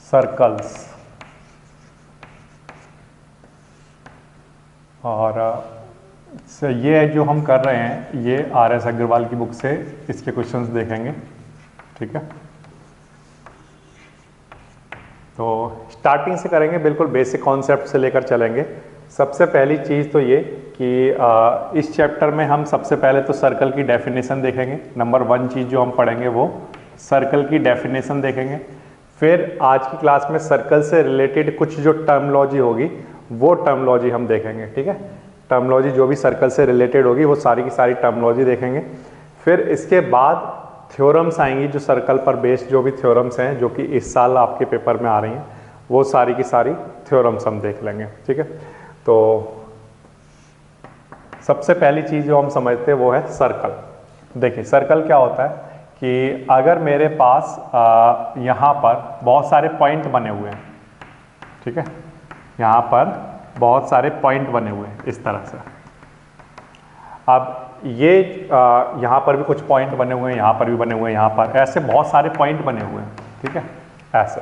Circles. और ये जो हम कर रहे हैं ये RS अग्रवाल की बुक से इसके क्वेश्चंस देखेंगे, ठीक है। तो स्टार्टिंग से करेंगे, बिल्कुल बेसिक कॉन्सेप्ट से लेकर चलेंगे। सबसे पहली चीज़ तो ये कि इस चैप्टर में हम सबसे पहले तो सर्कल की डेफिनेशन देखेंगे। नंबर 1 चीज़ जो हम पढ़ेंगे वो सर्कल की डेफिनेशन देखेंगे। फिर आज की क्लास में सर्कल से रिलेटेड कुछ जो टर्मोलॉजी होगी वो टर्मोलॉजी हम देखेंगे, ठीक है। टर्मोलॉजी जो भी सर्कल से रिलेटेड होगी वो सारी की सारी टर्मोलॉजी देखेंगे। फिर इसके बाद थ्योरम्स आएंगी, जो सर्कल पर बेस्ड जो भी थ्योरम्स हैं जो कि इस साल आपके पेपर में आ रही हैं, वो सारी की सारी थ्योरम्स हम देख लेंगे, ठीक है। तो सबसे पहली चीज़ जो हम समझते हैं वो है सर्कल। देखिए सर्कल क्या होता है कि अगर मेरे पास यहाँ पर बहुत सारे पॉइंट बने हुए हैं, ठीक है, यहाँ पर बहुत सारे पॉइंट बने हुए हैं इस तरह से। अब ये यहाँ पर भी कुछ पॉइंट बने हुए हैं, यहाँ पर भी बने हुए हैं, यहाँ पर ऐसे बहुत सारे पॉइंट बने हुए हैं, ठीक है, ऐसे।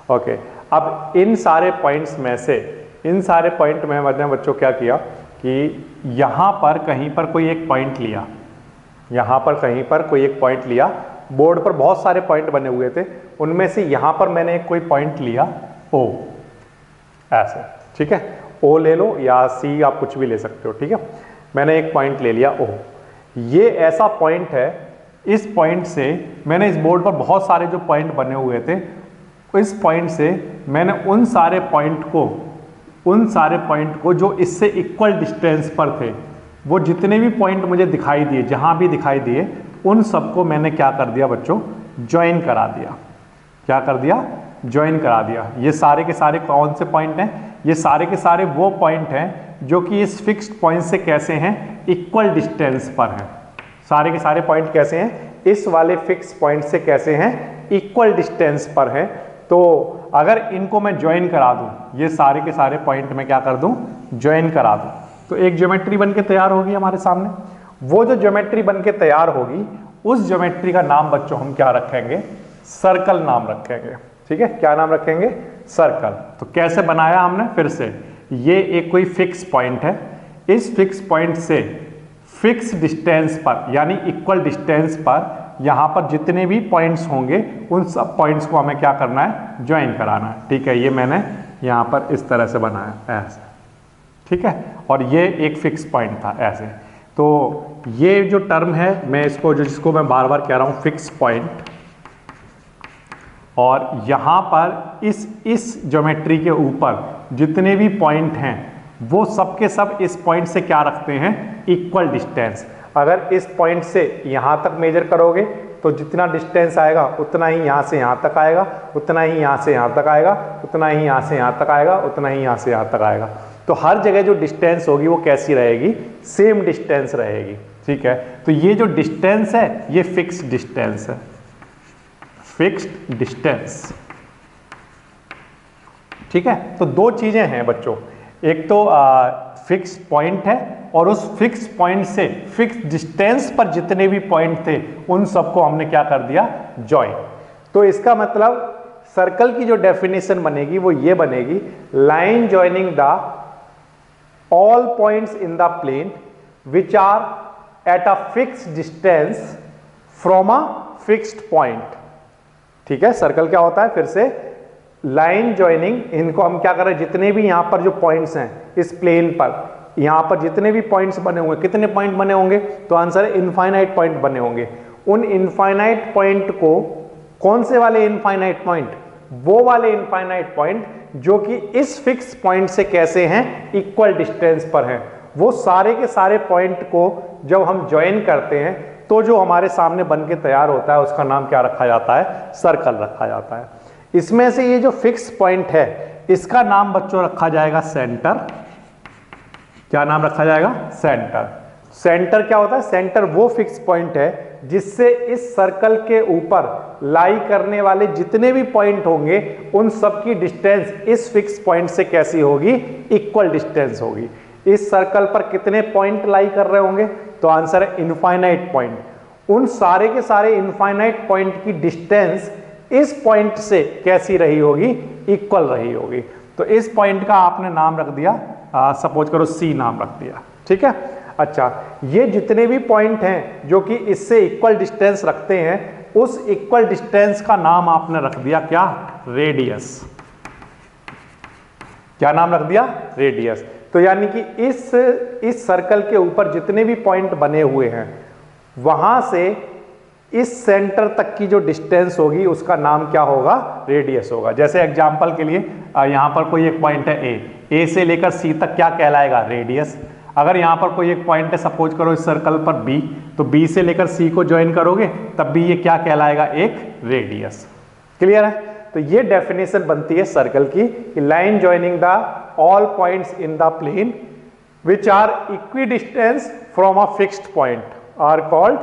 ओके, अब इन सारे पॉइंट्स में से इन सारे पॉइंट में मैंने बच्चों क्या किया कि यहाँ पर कहीं पर कोई एक पॉइंट लिया, यहाँ पर कहीं पर कोई एक पॉइंट लिया। बोर्ड पर बहुत सारे पॉइंट बने हुए थे, उनमें से यहाँ पर मैंने एक कोई पॉइंट लिया O, ऐसे, ठीक है। O ले लो या C, आप कुछ भी ले सकते हो, ठीक है। मैंने एक पॉइंट ले लिया O। ये ऐसा पॉइंट है, इस पॉइंट से मैंने इस बोर्ड पर बहुत सारे जो पॉइंट बने हुए थे, इस पॉइंट से मैंने उन सारे पॉइंट को जो इससे इक्वल डिस्टेंस पर थे, वो जितने भी पॉइंट मुझे दिखाई दिए, जहां भी दिखाई दिए, उन सबको मैंने क्या कर दिया बच्चों, ज्वाइन करा दिया। क्या कर दिया? ज्वाइन करा दिया। ये सारे के सारे कौन से पॉइंट हैं? ये सारे के सारे वो पॉइंट हैं जो कि इस फिक्स्ड पॉइंट से कैसे हैं, इक्वल डिस्टेंस पर हैं। सारे के सारे पॉइंट कैसे हैं, इस वाले फिक्स पॉइंट से कैसे हैं, इक्वल डिस्टेंस पर हैं। तो अगर इनको मैं ज्वाइन करा दूं, ये सारे के सारे पॉइंट में क्या कर दूं, ज्वाइन करा दूं, तो एक ज्योमेट्री बन के तैयार होगी हमारे सामने। वो जो ज्योमेट्री बन के तैयार होगी, उस ज्योमेट्री का नाम बच्चों हम क्या रखेंगे, सर्कल नाम रखेंगे, ठीक है। क्या नाम रखेंगे? सर्कल। तो कैसे बनाया हमने? फिर से, ये एक कोई फिक्स पॉइंट है, इस फिक्स पॉइंट से फिक्स डिस्टेंस पर यानी इक्वल डिस्टेंस पर यहां पर जितने भी पॉइंट्स होंगे उन सब पॉइंट्स को हमें क्या करना है, ज्वाइन कराना है, ठीक है। ये मैंने यहां पर इस तरह से बनाया ऐसे, ठीक है। और ये एक फिक्स पॉइंट था ऐसे। तो ये जो टर्म है, मैं इसको जिसको मैं बार बार कह रहा हूं फिक्स पॉइंट, और यहां पर इस ज्योमेट्री के ऊपर जितने भी पॉइंट हैं वो सब के सब इस पॉइंट से क्या रखते हैं, इक्वल डिस्टेंस। अगर इस पॉइंट से यहां तक मेजर करोगे तो जितना डिस्टेंस आएगा उतना ही यहां से यहां तक आएगा, उतना ही यहां से यहां तक आएगा, उतना ही यहां से यहां तक आएगा, उतना ही यहां से यहां तक आएगा। तो हर जगह जो डिस्टेंस होगी वो कैसी रहेगी, सेम डिस्टेंस रहेगी, ठीक है। तो ये जो डिस्टेंस है ये फिक्स्ड डिस्टेंस है, फिक्स्ड डिस्टेंस, ठीक है। तो दो चीजें हैं बच्चों, एक तो फिक्स पॉइंट है और उस फिक्स पॉइंट से फिक्स डिस्टेंस पर जितने भी पॉइंट थे उन सबको हमने क्या कर दिया, ज्वाइन। तो इसका मतलब सर्कल की जो डेफिनेशन बनेगी वो ये बनेगी, line joining the all points in the plane which are at a fixed distance from a fixed point, ठीक है। सर्कल क्या होता है, फिर से लाइन ज्वाइनिंग, इनको हम क्या कर रहे हैं, जितने भी यहां पर जो पॉइंट्स हैं इस प्लेन पर, यहां पर जितने भी पॉइंट्स बने होंगे, कितने पॉइंट बने होंगे, तो आंसर है इनफाइनाइट पॉइंट बने होंगे। उन इनफाइनाइट पॉइंट को, कौन से वाले इनफाइनाइट पॉइंट, वो वाले इनफाइनाइट पॉइंट जो कि इस फिक्स पॉइंट से कैसे हैं, इक्वल डिस्टेंस पर हैं, वो सारे के सारे पॉइंट को जब हम ज्वाइन करते हैं तो जो हमारे सामने बन के तैयार होता है उसका नाम क्या रखा जाता है, सर्कल रखा जाता है। इसमें से ये जो फिक्स पॉइंट है इसका नाम बच्चों रखा जाएगा सेंटर। क्या नाम रखा जाएगा, सेंटर। सेंटर क्या होता है, सेंटर वो फिक्स पॉइंट है जिससे इस सर्कल के ऊपर लाई करने वाले जितने भी पॉइंट होंगे उन सब की डिस्टेंस इस फिक्स पॉइंट से कैसी होगी, इक्वल डिस्टेंस होगी। इस सर्कल पर कितने पॉइंट लाई कर रहे होंगे, तो आंसर है इनफाइनाइट पॉइंट। उन सारे के सारे इनफाइनाइट पॉइंट की डिस्टेंस इस पॉइंट से कैसी रही होगी, इक्वल रही होगी। तो इस पॉइंट का आपने नाम रख दिया, सपोज करो सी नाम रख दिया, ठीक है। अच्छा, ये जितने भी पॉइंट हैं जो कि इससे इक्वल डिस्टेंस रखते हैं, उस इक्वल डिस्टेंस का नाम आपने रख दिया क्या, रेडियस। क्या नाम रख दिया, रेडियस। तो यानी कि इस सर्कल के ऊपर जितने भी पॉइंट बने हुए हैं, वहां से इस सेंटर तक की जो डिस्टेंस होगी उसका नाम क्या होगा, रेडियस होगा। जैसे एग्जांपल के लिए यहां पर कोई एक पॉइंट है ए से लेकर सी तक क्या कहलाएगा, रेडियस। अगर यहां पर कोई एक पॉइंट है, सपोज करो इस सर्कल पर बी, तो बी से लेकर सी को ज्वाइन करोगे तब भी ये क्या कहलाएगा, एक रेडियस। क्लियर है। तो ये डेफिनेशन बनती है सर्कल की, line joining the all points in the plane which are equidistance from a fixed point are called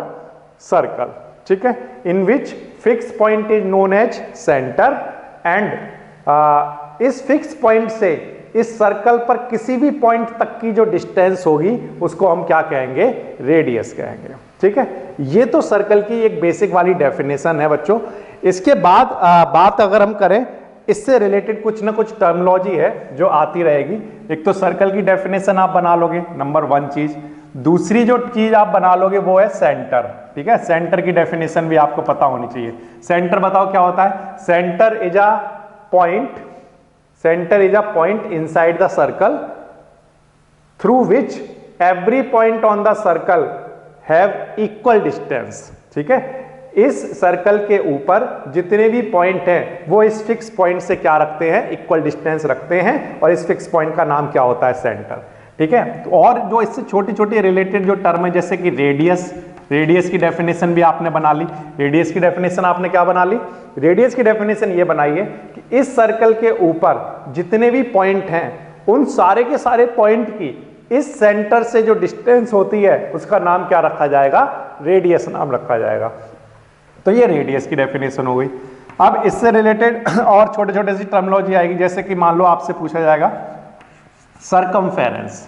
circle, ठीक है। In which fix point is known as centre and इस fix point से इस circle पर किसी भी point तक की जो डिस्टेंस होगी उसको हम क्या कहेंगे, रेडियस कहेंगे, ठीक है। ये तो सर्कल की एक बेसिक वाली डेफिनेशन है बच्चों। इसके बाद बात अगर हम करें, इससे रिलेटेड कुछ ना कुछ टर्मिनोलॉजी है जो आती रहेगी। एक तो सर्कल की डेफिनेशन आप बना लोगे, नंबर 1 चीज। दूसरी जो चीज आप बना लोगे वो है सेंटर, ठीक है। सेंटर की डेफिनेशन भी आपको पता होनी चाहिए। सेंटर बताओ क्या होता है, centre is a point, centre is a point inside the circle through which every point on the circle have equal distance, ठीक है। इस सर्कल के ऊपर जितने भी पॉइंट हैं वो इस फिक्स पॉइंट से क्या रखते हैं, इक्वल डिस्टेंस रखते हैं, और इस फिक्स पॉइंट का नाम क्या होता है, सेंटर, ठीक है। तो और जो इससे छोटी छोटी रिलेटेड जो टर्म है, जैसे कि रेडियस, रेडियस की डेफिनेशन भी आपने बना ली। रेडियस की डेफिनेशन आपने क्या बना ली, रेडियस की डेफिनेशन ये बनाई है कि इस सर्कल के ऊपर जितने भी पॉइंट हैं उन सारे के सारे पॉइंट की इस सेंटर से जो डिस्टेंस होती है उसका नाम क्या रखा जाएगा, रेडियस नाम रखा जाएगा। तो ये रेडियस की डेफिनेशन हो गई। अब इससे रिलेटेड और छोटे छोटे सी टर्मिनोलॉजी आएगी, जैसे कि मान लो आपसे पूछा जाएगा सरकमफेरेंस,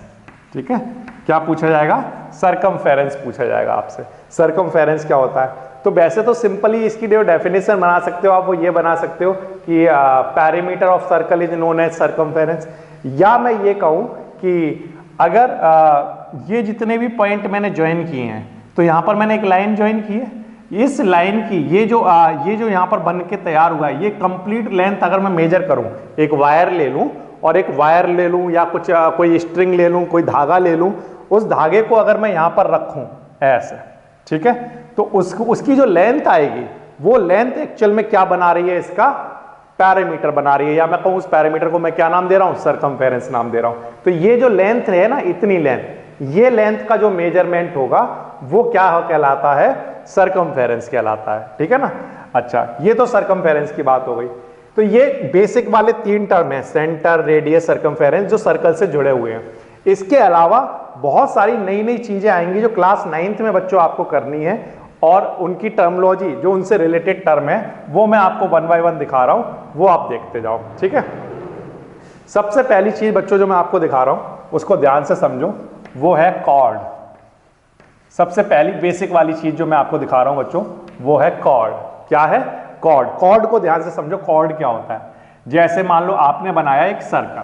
ठीक है। क्या पूछा जाएगा, सरकमफेरेंस पूछा जाएगा आपसे। सरकमफेरेंस क्या होता है, तो वैसे तो सिंपली इसकी जो डेफिनेशन बना सकते हो आप, वो ये बना सकते हो कि perimeter of circle is known as circumference. या मैं ये कहूं कि अगर ये जितने भी पॉइंट मैंने ज्वाइन किए हैं, तो यहां पर मैंने एक लाइन ज्वाइन की है, इस लाइन की ये जो यहाँ पर बन के तैयार हुआ है, ये कंप्लीट लेंथ अगर मैं मेजर करूं, एक वायर ले लूं और एक वायर ले लूं या कुछ कोई स्ट्रिंग ले लूं, कोई धागा ले लूं, उस धागे को अगर मैं यहां पर रखूं ऐसे, ठीक है, तो उसकी जो लेंथ आएगी वो लेंथ एक्चुअल में क्या बना रही है, इसका पैरामीटर बना रही है। या मैं कहूं उस पैरामीटर को मैं क्या नाम दे रहा हूं, सरकमफेरेंस नाम दे रहा हूं। तो ये जो लेंथ है ना, इतनी लेंथ, ये लेंथ का जो मेजरमेंट होगा वो क्या कहलाता है, सरकमफेरेंस कहलाता है, ठीक है ना। अच्छा, ये तो सरकमफेरेंस की बात हो गई। तो ये बेसिक वाले 3 टर्म है, सेंटर, रेडियस, सरकमफेरेंस, जो सर्कल से जुड़े हुए हैं। इसके अलावा बहुत सारी नई नई चीजें आएंगी जो क्लास 9th में बच्चों आपको करनी है, और उनकी टर्मिनोलॉजी जो उनसे रिलेटेड टर्म है वो मैं आपको 1 बाय 1 दिखा रहा हूं, वो आप देखते जाओ, ठीक है। सबसे पहली चीज बच्चों जो मैं आपको दिखा रहा हूं उसको ध्यान से समझो, वो है कॉर्ड। सबसे पहली बेसिक वाली चीज जो मैं आपको दिखा रहा हूं बच्चों वो है कॉर्ड। क्या है, कॉर्ड। कॉर्ड को ध्यान से समझो, कॉर्ड क्या होता है। जैसे मान लो आपने बनाया एक सर्कल,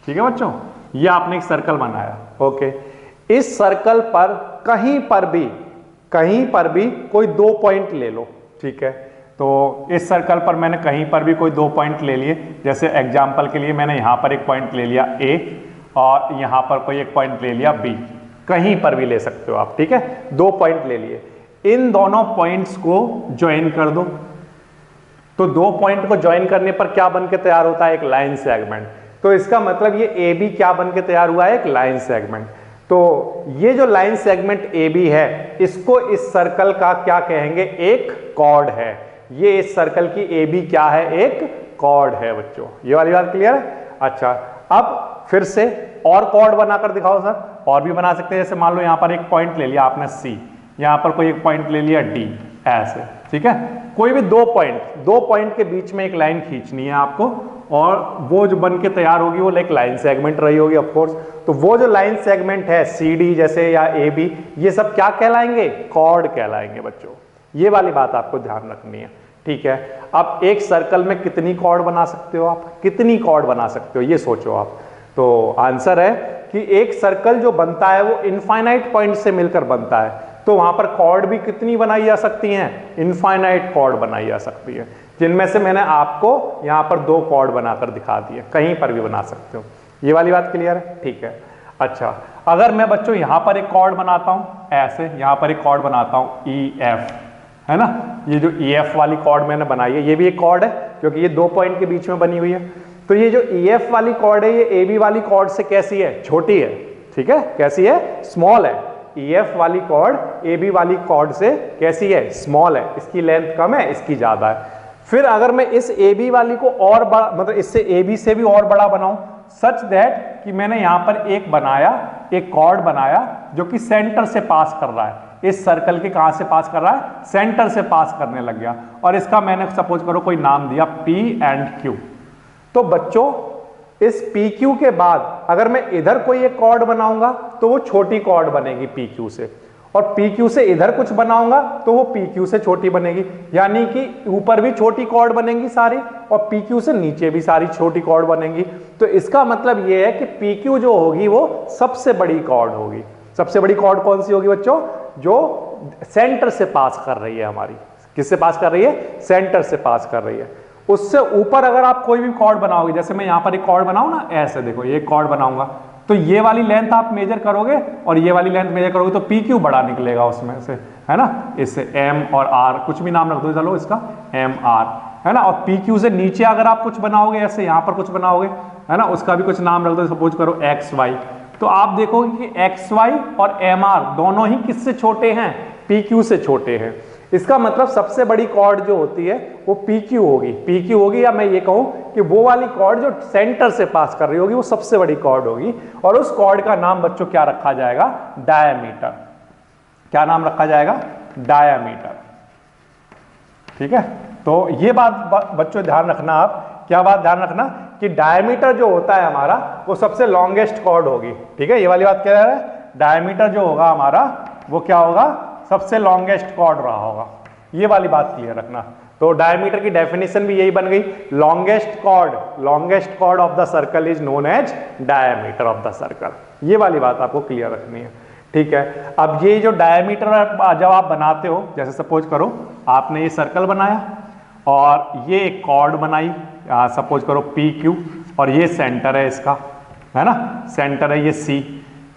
ठीक है बच्चों, ये आपने एक सर्कल बनाया, ओके। इस सर्कल पर कहीं पर भी कोई 2 पॉइंट ले लो, ठीक है। तो इस सर्कल पर मैंने कहीं पर भी कोई 2 पॉइंट ले लिए। जैसे एग्जांपल के लिए मैंने यहां पर एक पॉइंट ले लिया A और यहां पर कोई एक पॉइंट ले लिया B, कहीं पर भी ले सकते हो आप, ठीक है। 2 पॉइंट ले लिए, इन दोनों पॉइंट्स को ज्वाइन कर दो। तो 2 पॉइंट को ज्वाइन करने पर क्या बन के तैयार होता है, एक लाइन सेगमेंट। तो इसका मतलब ये AB क्या बन के तैयार हुआ है, एक लाइन सेगमेंट। तो ये जो लाइन सेगमेंट AB है, इसको इस सर्कल का क्या कहेंगे, एक कॉर्ड है। ये इस सर्कल की AB क्या है, एक कॉर्ड है बच्चों। ये वाली बात क्लियर है। अच्छा, अब फिर से और कॉर्ड बनाकर दिखाओ सर। और भी बना सकते हैं, जैसे मान लो यहां पर एक पॉइंट ले लिया आपने C, यहां पर कोई एक पॉइंट ले लिया D, ऐसे, ठीक है। कोई भी 2 पॉइंट के बीच में एक लाइन खींचनी है आपको, और वो जो बन के तैयार होगी वो एक लाइन सेगमेंट रही होगी ऑफ कोर्स। तो वो जो लाइन सेगमेंट है CD जैसे या AB, ये सब क्या कहलाएंगे, कॉर्ड कहलाएंगे बच्चों। ये वाली बात आपको ध्यान रखनी है, ठीक है। अब एक सर्कल में कितनी कॉर्ड बना सकते हो आप, कितनी कॉर्ड बना सकते हो ये सोचो आप। तो आंसर है कि एक सर्कल जो बनता है वो इनफाइनाइट पॉइंट से मिलकर बनता है, तो वहां पर कॉर्ड भी कितनी बनाई जा सकती हैं, इनफाइनाइट कॉर्ड बनाई जा सकती है, जिनमें से मैंने आपको यहां पर 2 कॉर्ड बनाकर दिखा दिए, कहीं पर भी बना सकते हो। ये वाली बात क्लियर है, ठीक है। अच्छा, अगर मैं बच्चों यहां पर एक कॉर्ड बनाता हूं, ऐसे यहां पर एक कॉर्ड बनाता हूं EF, है ना, ये जो EF वाली कॉर्ड मैंने बनाई है ये भी एक कॉर्ड है क्योंकि ये 2 पॉइंट के बीच में बनी हुई है। तो ये जो EF वाली कॉर्ड है ये AB वाली कॉर्ड से कैसी है, छोटी है, ठीक है, कैसी है, स्मॉल है। EF वाली कॉर्ड AB वाली कॉर्ड से कैसी है, स्मॉल है, इसकी लेंथ कम है, इसकी ज्यादा है। फिर अगर मैं इस AB वाली को और बड़ा, मतलब इससे AB से भी और बड़ा बनाऊं, सच दैट कि मैंने यहां पर एक बनाया, एक कॉर्ड बनाया जो कि सेंटर से पास कर रहा है, इस सर्कल के कहां से पास कर रहा है, सेंटर से पास करने लग गया, और इसका मैंने सपोज करो कोई नाम दिया P एंड Q। तो बच्चों इस PQ के बाद अगर मैं इधर कोई एक कॉर्ड बनाऊंगा तो वो छोटी कॉर्ड बनेगी PQ से, और PQ से इधर कुछ बनाऊंगा तो वो PQ से छोटी बनेगी, यानी कि ऊपर भी छोटी कॉर्ड बनेंगी सारी और PQ से नीचे भी सारी छोटी कॉर्ड बनेंगी। तो इसका मतलब ये है कि PQ जो होगी वो सबसे बड़ी कॉर्ड होगी। सबसे बड़ी कॉर्ड कौन सी होगी बच्चों, जो सेंटर से पास कर रही है हमारी, किससे पास कर रही है, सेंटर से पास कर रही है। उससे ऊपर अगर आप कोई भी कॉर्ड बनाओगे, जैसे मैं यहां पर एक कॉर्ड बनाऊं ना, ऐसे देखो ये कॉर्ड बनाऊंगा, तो ये वाली लेंथ आप मेजर करोगे और ये वाली लेंथ मेजर करोगे तो PQ बड़ा निकलेगा उसमें से, है ना, इससे M और R कुछ भी नाम रख दो, चलो इसका MR, है ना। और PQ से नीचे अगर आप कुछ बनाओगे, ऐसे यहां पर कुछ बनाओगे, है ना, उसका भी कुछ नाम रख दो, सपोज करो XY, तो आप देखोगे कि XY और MR दोनों ही किससे छोटे हैं, PQ से छोटे हैं। इसका मतलब सबसे बड़ी कॉर्ड जो होती है वो PQ होगी, PQ होगी, या मैं ये कहूं कि वो वाली कॉर्ड जो सेंटर से पास कर रही होगी वो सबसे बड़ी कॉर्ड होगी, और उस कॉर्ड का नाम बच्चों क्या रखा जाएगा, डायमीटर। क्या नाम रखा जाएगा, डायमीटर, ठीक है। तो ये बात बच्चों ध्यान रखना, आप क्या बात ध्यान रखना कि डायमीटर जो होता है हमारा वो सबसे लॉन्गेस्ट कॉर्ड होगी, ठीक है, ये वाली बात कह रहा है, डायमीटर जो होगा हमारा वो क्या होगा, सबसे लॉन्गेस्ट कॉर्ड रहा होगा, ये वाली बात क्लियर रखना। तो डायमीटर की डेफिनेशन भी यही बन गई, longest chord of the circle is known as diameter of the circle, ये वाली बात आपको क्लियर रखनी है, ठीक है। अब ये जो डायमीटर जब आप बनाते हो, जैसे सपोज करो आपने ये सर्कल बनाया और ये एक कॉर्ड बनाई, सपोज करो PQ, और ये सेंटर है इसका, है ना, सेंटर है ये C,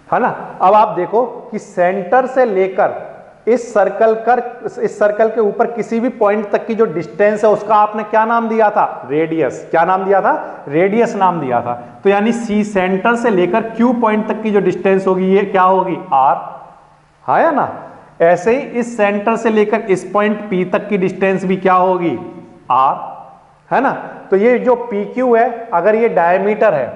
है ना। अब आप देखो कि सेंटर से लेकर इस सर्कल के ऊपर किसी भी पॉइंट तक की जो डिस्टेंस है उसका आपने क्या नाम दिया था, रेडियस। क्या नाम दिया था, रेडियस नाम दिया था। तो यानी C सेंटर से लेकर Q पॉइंट तक की जो डिस्टेंस होगी ये क्या होगी, R, हाँ या ना। ऐसे ही इस सेंटर से लेकर इस पॉइंट P तक की डिस्टेंस भी क्या होगी, R, है ना। तो ये जो PQ है, अगर ये डायमीटर है,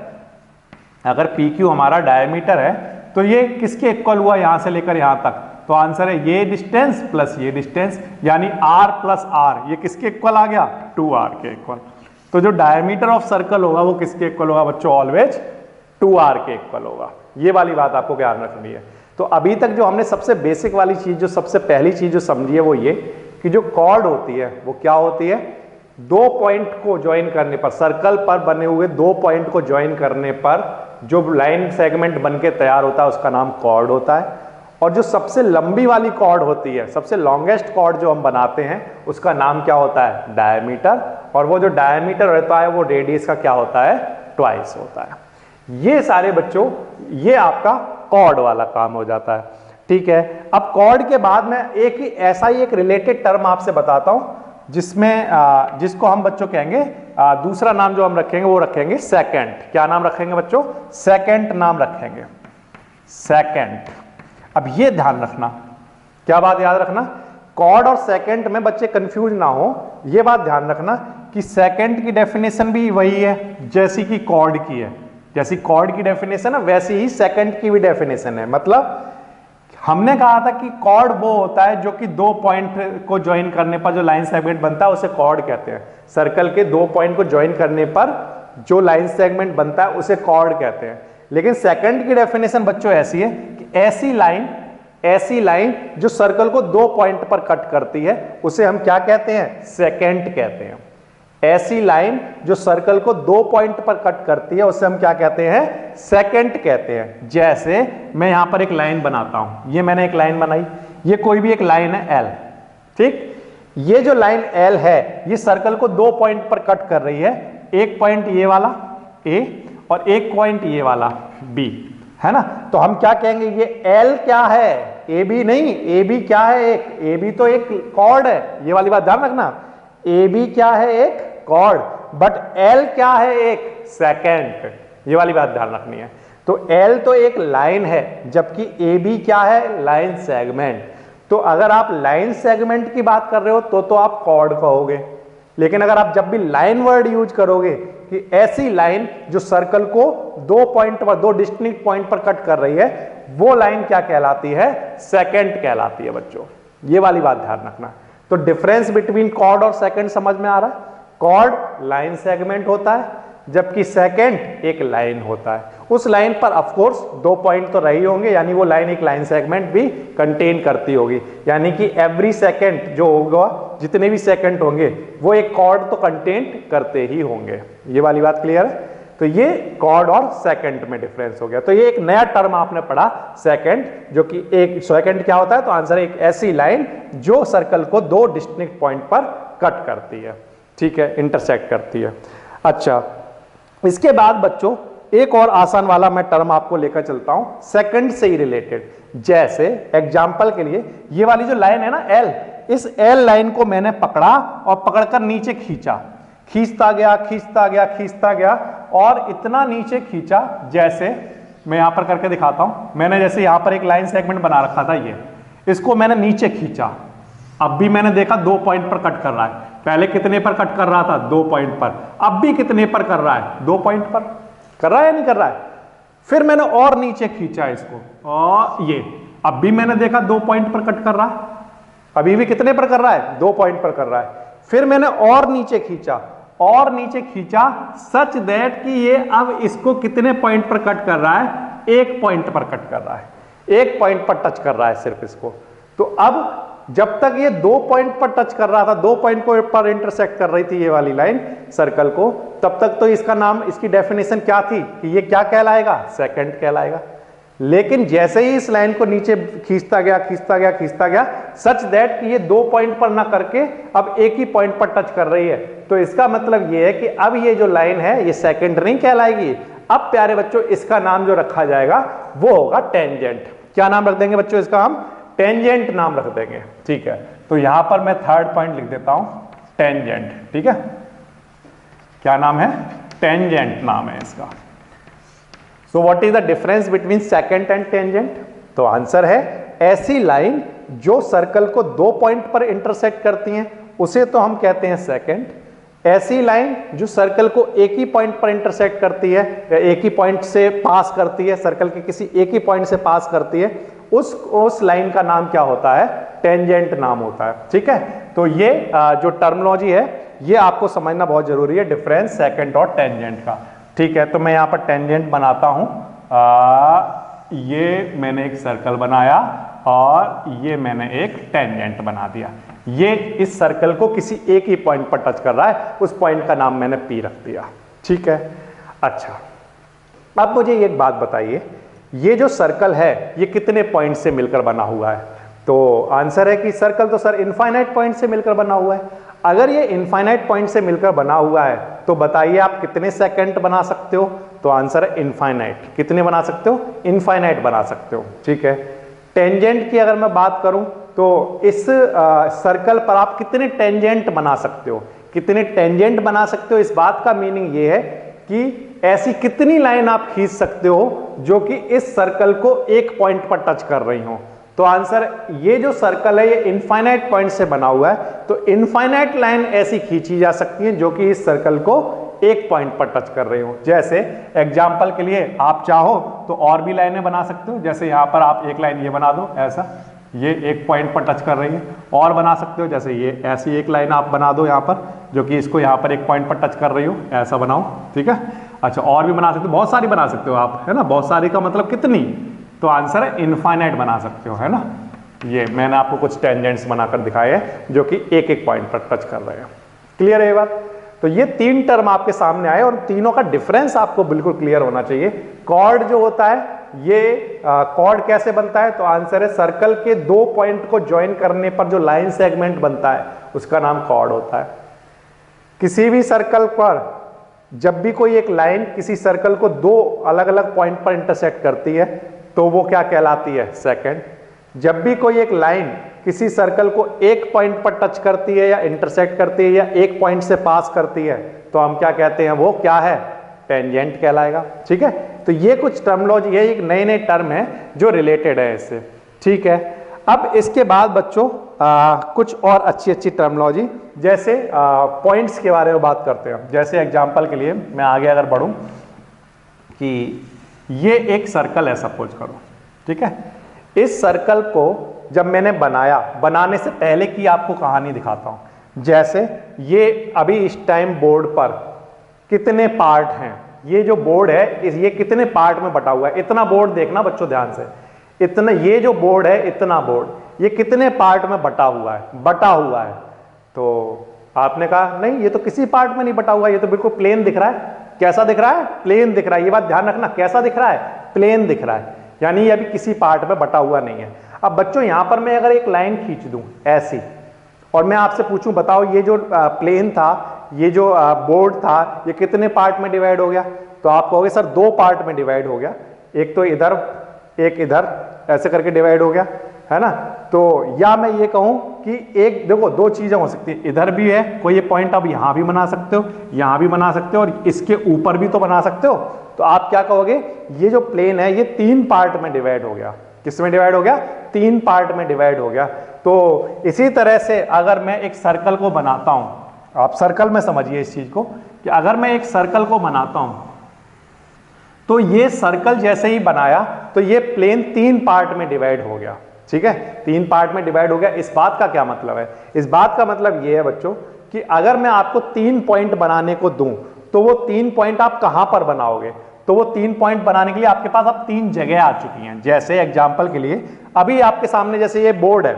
अगर PQ हमारा डायमीटर है तो ये किसके इक्वल हुआ, यहां से लेकर यहां तक, तो आंसर है ये डिस्टेंस प्लस ये डिस्टेंस, यानी R प्लस R, ये किसके इक्वल आ गया, 2R के इक्वल। तो जो डायमीटर ऑफ सर्कल होगा वो किसके इक्वल होगा बच्चों, ऑलवेज 2R के इक्वल होगा, ये वाली बात आपको ध्यान रखनी है। तो अभी तक जो हमने सबसे बेसिक वाली चीज, जो सबसे पहली चीज जो समझी है वो ये कि जो कॉर्ड होती है वो क्या होती है, 2 पॉइंट को ज्वाइन करने पर, सर्कल पर बने हुए 2 पॉइंट को ज्वाइन करने पर जो लाइन सेगमेंट बन के तैयार होता है उसका नाम कॉर्ड होता है। और जो सबसे लंबी वाली कॉर्ड होती है, सबसे लॉन्गेस्ट कॉर्ड जो हम बनाते हैं उसका नाम क्या होता है, डायमीटर, और वो जो डायमीटर रहता है वो रेडियस का क्या होता है, ट्वाइस होता है। ये सारे बच्चों, ये आपका कॉर्ड वाला काम हो जाता है, ठीक है। अब कॉर्ड के बाद में एक ही ऐसा ही एक रिलेटेड टर्म आपसे बताता हूं जिसमें जिसको हम बच्चों कहेंगे, दूसरा नाम जो हम रखेंगे वो रखेंगे सेकंड। क्या नाम रखेंगे बच्चों, सेकंड नाम रखेंगे, सेकंड। अब ये ध्यान रखना, क्या बात याद रखना, कॉर्ड और सेकंड में बच्चे कंफ्यूज ना हो, ये बात ध्यान रखना कि सेकंड की डेफिनेशन भी वही है जैसी कि कॉर्ड की है, जैसी कॉर्ड की डेफिनेशन है वैसी ही सेकंड की भी डेफिनेशन है। मतलब हमने कहा था कि कॉर्ड वो होता है जो कि 2 पॉइंट को ज्वाइन करने पर जो लाइन सेगमेंट बनता है उसे कॉर्ड कहते हैं। सर्कल के 2 पॉइंट को ज्वाइन करने पर जो लाइन सेगमेंट बनता है उसे कॉर्ड कहते हैं। लेकिन सेकंड की डेफिनेशन बच्चों ऐसी है कि ऐसी लाइन जो सर्कल को 2 पॉइंट पर कट करती है उसे हम क्या कहते हैं? सेकेंट कहते हैं। ऐसी लाइन जो सर्कल को 2 पॉइंट पर कट करती है उसे हम क्या कहते हैं? सेकेंट कहते हैं। जैसे मैं यहां पर एक लाइन बनाता हूं, ये मैंने एक लाइन बनाई, ये कोई भी एक लाइन है एल, ठीक। ये जो लाइन एल है ये सर्कल को 2 पॉइंट पर कट कर रही है, एक पॉइंट ये वाला ए और एक पॉइंट ये वाला बी, है ना। तो हम क्या कहेंगे? ये एल क्या है? ए बी नहीं, ए बी क्या है? एक ए बी तो एक कॉर्ड है, ये वाली बात ध्यान रखना। ए बी क्या है? एक कॉर्ड, बट एल क्या है? एक सेकेंड, ये वाली बात ध्यान रखनी है। तो एल तो एक लाइन है, जबकि ए बी क्या है? Line segment. तो अगर आप लाइन सेगमेंट की बात कर रहे हो तो आप कॉर्ड कहोगे, लेकिन अगर आप जब भी लाइन वर्ड यूज करोगे कि ऐसी लाइन जो सर्कल को 2 पॉइंट पर, 2 डिस्टिंक्ट पॉइंट पर कट कर रही है, वो लाइन क्या कहलाती है? सेकेंड कहलाती है बच्चों, ये वाली बात ध्यान रखना। तो डिफरेंस बिटवीन कॉर्ड और सेकेंड समझ में आ रहा है? कॉर्ड लाइन सेगमेंट होता है, जबकि सेकेंड एक लाइन होता है। उस लाइन पर ऑफ कोर्स 2 पॉइंट तो रही होंगे, यानी वो लाइन एक लाइन सेगमेंट भी कंटेन करती होगी, यानी कि एवरी सेकेंड जो होगा, जितने भी सेकेंड होंगे वो एक कॉर्ड तो कंटेन करते ही होंगे। ये वाली बात क्लियर है? तो ये कॉर्ड और सेकेंड में डिफरेंस हो गया। तो ये एक नया टर्म आपने पढ़ा सेकेंड, जो कि एक सेकेंड क्या होता है? तो आंसर एक ऐसी लाइन जो सर्कल को 2 डिस्टिंक्ट पॉइंट पर कट करती है, ठीक है, इंटरसेक्ट करती है। अच्छा, इसके बाद बच्चों एक और आसान वाला मैं टर्म आपको लेकर चलता हूं, सेकंड से ही रिलेटेड। जैसे एग्जांपल के लिए ये वाली जो लाइन है ना एल, इस एल लाइन को मैंने पकड़ा और पकड़कर नीचे खींचा, खींचता गया खींचता गया खींचता गया और इतना नीचे खींचा, जैसे मैं यहां पर करके दिखाता हूं। मैंने जैसे यहां पर एक लाइन सेगमेंट बना रखा था, ये इसको मैंने नीचे खींचा, अब भी मैंने देखा 2 पॉइंट पर कट कर रहा है। पहले कितने पर कट कर रहा था? 2 पॉइंट पर। अब भी कितने पर कर रहा है? 2 पॉइंट पर कर रहा है या नहीं कर रहा है? फिर मैंने और नीचे खींचा इसको, और ये अब भी मैंने देखा 2 पॉइंट पर कट कर रहा है, अभी भी कितने पर कर रहा है? 2 पॉइंट पर कर रहा है। फिर मैंने और नीचे खींचा और नीचे खींचा, सच दैट कि ये अब इसको कितने पॉइंट पर कट कर रहा है? 1 पॉइंट पर कट कर रहा है, 1 पॉइंट पर टच कर रहा है सिर्फ इसको। तो अब जब तक ये 2 पॉइंट पर टच कर रहा था, 2 पॉइंट को पर इंटरसेक्ट कर रही थी ये वाली लाइन सर्कल को, तब तक तो इसका नाम, इसकी डेफिनेशन क्या थी कि ये क्या कहलाएगा? सेकंड कहलाएगा। लेकिन जैसे ही इस लाइन को नीचे खींचता गया खींचता गया खींचता गया, सच दैट कि ये 2 पॉइंट पर ना करके अब एक ही पॉइंट पर टच कर रही है, तो इसका मतलब ये है कि अब ये जो लाइन है ये सेकंड नहीं कहलाएगी। अब प्यारे बच्चों इसका नाम जो रखा जाएगा वो होगा टेंजेंट। क्या नाम रख देंगे बच्चों इसका? हम टेंजेंट नाम रख देंगे, ठीक है। तो यहां पर मैं थर्ड पॉइंट लिख देता हूं, टेंजेंट, ठीक है। क्या नाम है? टेंजेंट नाम है इसका। So what is the difference between second and tangent? तो आंसर है ऐसी लाइन जो सर्कल को 2 पॉइंट पर इंटरसेक्ट करती हैं उसे तो हम कहते हैं सेकंड। ऐसी लाइन जो सर्कल को एक ही पॉइंट पर इंटरसेक्ट करती है या एक ही पॉइंट से पास करती है, सर्कल के किसी एक ही पॉइंट से पास करती है, उस लाइन का नाम क्या होता है? टेंजेंट नाम होता है, ठीक है। तो ये जो टर्मिनोलॉजी है ये आपको समझना बहुत जरूरी है, डिफरेंस सेकंड और टेंजेंट का, ठीक है। तो मैं यहां पर टेंजेंट बनाता हूं, ये मैंने एक सर्कल बनाया और ये मैंने एक टेंजेंट बना दिया। ये इस सर्कल को किसी एक ही पॉइंट पर टच कर रहा है, उस पॉइंट का नाम मैंने पी रख दिया, ठीक है। अच्छा, अब मुझे एक बात बताइए, ये जो सर्कल है ये कितने पॉइंट से मिलकर बना हुआ है? तो आंसर है कि सर्कल तो सर इनफाइनाइट पॉइंट से मिलकर बना हुआ है। अगर ये इनफाइनाइट पॉइंट से मिलकर बना हुआ है तो बताइए आप कितने सेकंड बना सकते हो? तो आंसर है इनफाइनाइट। कितने बना सकते हो? इनफाइनाइट बना सकते हो, ठीक है। टेंजेंट की अगर मैं बात करूं तो इस सर्कल पर आप कितने टेंजेंट बना सकते हो? कितने टेंजेंट बना सकते हो, इस बात का मीनिंग ये है कि ऐसी कितनी लाइन आप खींच सकते हो जो कि इस सर्कल को एक पॉइंट पर टच कर रही हो। तो आंसर, ये जो सर्कल है ये इनफाइनाइट पॉइंट से बना हुआ है, तो इनफाइनाइट लाइन ऐसी खींची जा सकती है जो कि इस सर्कल को एक पॉइंट पर टच कर रही हो। जैसे एग्जाम्पल के लिए आप चाहो तो और भी लाइनें बना सकते हो, जैसे यहां पर आप एक लाइन ये बना दो, ऐसा ये एक पॉइंट पर टच कर रही है। और बना सकते हो जैसे ये ऐसी एक लाइन आप बना दो यहाँ पर जो कि इसको यहाँ पर एक पॉइंट पर टच कर रही हो, ऐसा बनाओ, ठीक है। अच्छा, और भी बना सकते हो, बहुत सारी बना सकते हो आप, है ना। बहुत सारी का मतलब कितनी? तो आंसर है इनफाइनाइट बना सकते हो, है ना। ये मैंने आपको कुछ टेंजेंट्स बनाकर दिखाए हैं जो कि एक एक पॉइंट पर टच कर रहे हैं। क्लियर है ये बात। तो ये 3 टर्म आपके सामने आए और तीनों का डिफरेंस आपको बिल्कुल क्लियर होना चाहिए। कॉर्ड जो होता है ये कॉर्ड कैसे बनता है, तो आंसर है सर्कल के 2 पॉइंट को ज्वाइन करने पर जो लाइन सेगमेंट बनता है उसका नाम कॉर्ड होता है। किसी भी सर्कल पर जब भी कोई एक लाइन किसी सर्कल को 2 अलग अलग पॉइंट पर इंटरसेक्ट करती है तो वो क्या कहलाती है, सेकंड। जब भी कोई एक लाइन किसी सर्कल को एक पॉइंट पर टच करती है या इंटरसेक्ट करती है या एक पॉइंट से पास करती है तो हम क्या कहते हैं, वो क्या है, टेंजेंट कहलाएगा। ठीक है, तो ये कुछ टर्मोलॉजी है, एक नए नए टर्म है जो रिलेटेड है इससे। ठीक है, अब इसके बाद बच्चों कुछ और अच्छी अच्छी टर्मोलॉजी जैसे पॉइंट्स के बारे में बात करते हैं। जैसे एग्जांपल के लिए मैं आगे अगर बढ़ूं कि ये एक सर्कल है सपोज करो, ठीक है। इस सर्कल को जब मैंने बनाया, बनाने से पहले की आपको कहानी दिखाता हूं। जैसे ये अभी इस टाइम बोर्ड पर कितने पार्ट हैं, ये जो बोर्ड है ये कितने पार्ट में बटा हुआ है, इतना बोर्ड देखना बच्चों ध्यान से, इतना ये जो बोर्ड है, इतना बोर्ड ये कितने पार्ट में बटा हुआ है। तो आपने कहा नहीं ये तो किसी पार्ट में नहीं बटा हुआ, ये तो बिल्कुल प्लेन दिख रहा है। कैसा दिख रहा है, प्लेन दिख रहा है। ये बात ध्यान रखना, कैसा दिख रहा है, प्लेन दिख रहा है, यानी ये अभी किसी पार्ट में बटा हुआ नहीं है। अब बच्चों यहां पर मैं अगर एक लाइन खींच दूं ऐसी और मैं आपसे पूछूं बताओ ये जो प्लेन था, ये जो बोर्ड था, ये कितने पार्ट में डिवाइड हो गया, तो आप कहोगे सर 2 पार्ट में डिवाइड हो गया, एक तो इधर एक इधर, ऐसे करके डिवाइड हो गया, है ना। तो या मैं ये कहूं कि एक देखो 2 चीजें हो सकती है, इधर भी है कोई ये पॉइंट, आप यहां भी बना सकते हो, यहां भी बना सकते हो और इसके ऊपर भी तो बना सकते हो। तो आप क्या कहोगे, ये जो प्लेन है ये 3 पार्ट में डिवाइड हो गया। किस में डिवाइड हो गया, 3 पार्ट में डिवाइड हो गया। तो इसी तरह से अगर मैं एक सर्कल को बनाता हूं, आप सर्कल में समझिए इस चीज को कि अगर मैं एक सर्कल को बनाता हूं तो ये सर्कल जैसे ही बनाया तो ये प्लेन 3 पार्ट में डिवाइड हो गया। ठीक है, 3 पार्ट में डिवाइड हो गया। इस बात का क्या मतलब है, इस बात का मतलब ये है बच्चों कि अगर मैं आपको 3 पॉइंट बनाने को दूं तो वो 3 पॉइंट आप कहां पर बनाओगे, तो वो 3 पॉइंट बनाने के लिए आपके पास अब 3 जगह आ चुकी हैं। जैसे एग्जांपल के लिए अभी आपके सामने जैसे ये बोर्ड है,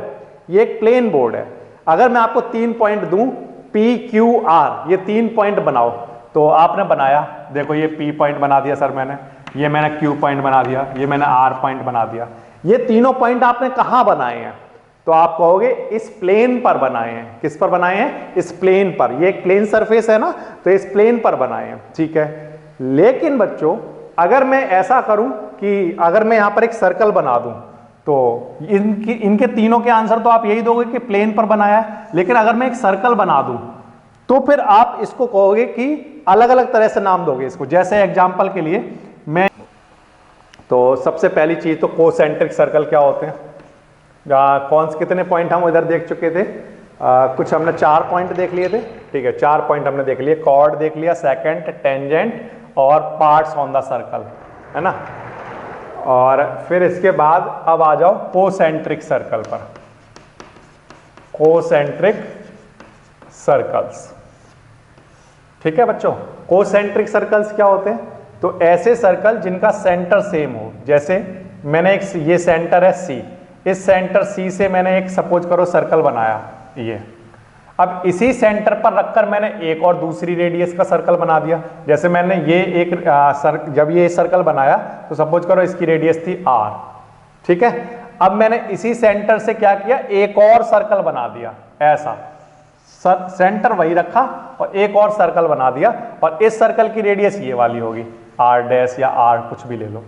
ये एक प्लेन बोर्ड है, अगर मैं आपको 3 पॉइंट दूं PQR, ये 3 पॉइंट बनाओ, तो आपने बनाया, देखो ये P पॉइंट बना दिया सर मैंने, ये मैंने Q पॉइंट बना दिया, ये मैंने R पॉइंट बना दिया। ये तीनों पॉइंट आपने कहां बनाए हैं, तो आप कहोगे इस प्लेन पर बनाए हैं। किस पर बनाए हैं, इस प्लेन पर। ये एक प्लेन सरफेस है ना, तो इस प्लेन पर बनाए हैं। ठीक है, लेकिन बच्चों अगर मैं ऐसा करूं कि अगर मैं यहां पर एक सर्कल बना दूं तो इनके तीनों के आंसर तो आप यही दोगे कि प्लेन पर बनाया है। लेकिन अगर मैं एक सर्कल बना दूं तो फिर आप इसको कहोगे कि अलग अलग तरह से नाम दोगे इसको। जैसे एग्जांपल के लिए मैं, तो सबसे पहली चीज तो कोसेंट्रिक सर्कल क्या होते हैं, कौन से कितने पॉइंट हम इधर देख चुके थे, कुछ हमने 4 पॉइंट देख लिए थे। ठीक है, 4 पॉइंट हमने देख लिए, कॉर्ड देख लिया, सेकंड टेंजेंट और पार्ट्स ऑन द सर्कल, है ना। और फिर इसके बाद अब आ जाओ कोसेंट्रिक सर्कल पर, कोसेंट्रिक सर्कल्स। ठीक है बच्चों, कोसेंट्रिक सर्कल्स क्या होते हैं, तो ऐसे सर्कल जिनका सेंटर सेम हो। जैसे मैंने एक, ये सेंटर है C, इस सेंटर C से मैंने एक सपोज करो सर्कल बनाया ये, अब इसी सेंटर पर रखकर मैंने एक और दूसरी रेडियस का सर्कल बना दिया। जैसे मैंने ये एक जब ये सर्कल बनाया तो सपोज करो इसकी रेडियस थी R। ठीक है, अब मैंने इसी सेंटर से क्या किया, एक और सर्कल बना दिया, ऐसा सेंटर वही रखा और एक और सर्कल बना दिया, और इस सर्कल की रेडियस ये वाली होगी R डैश या R कुछ भी ले लो।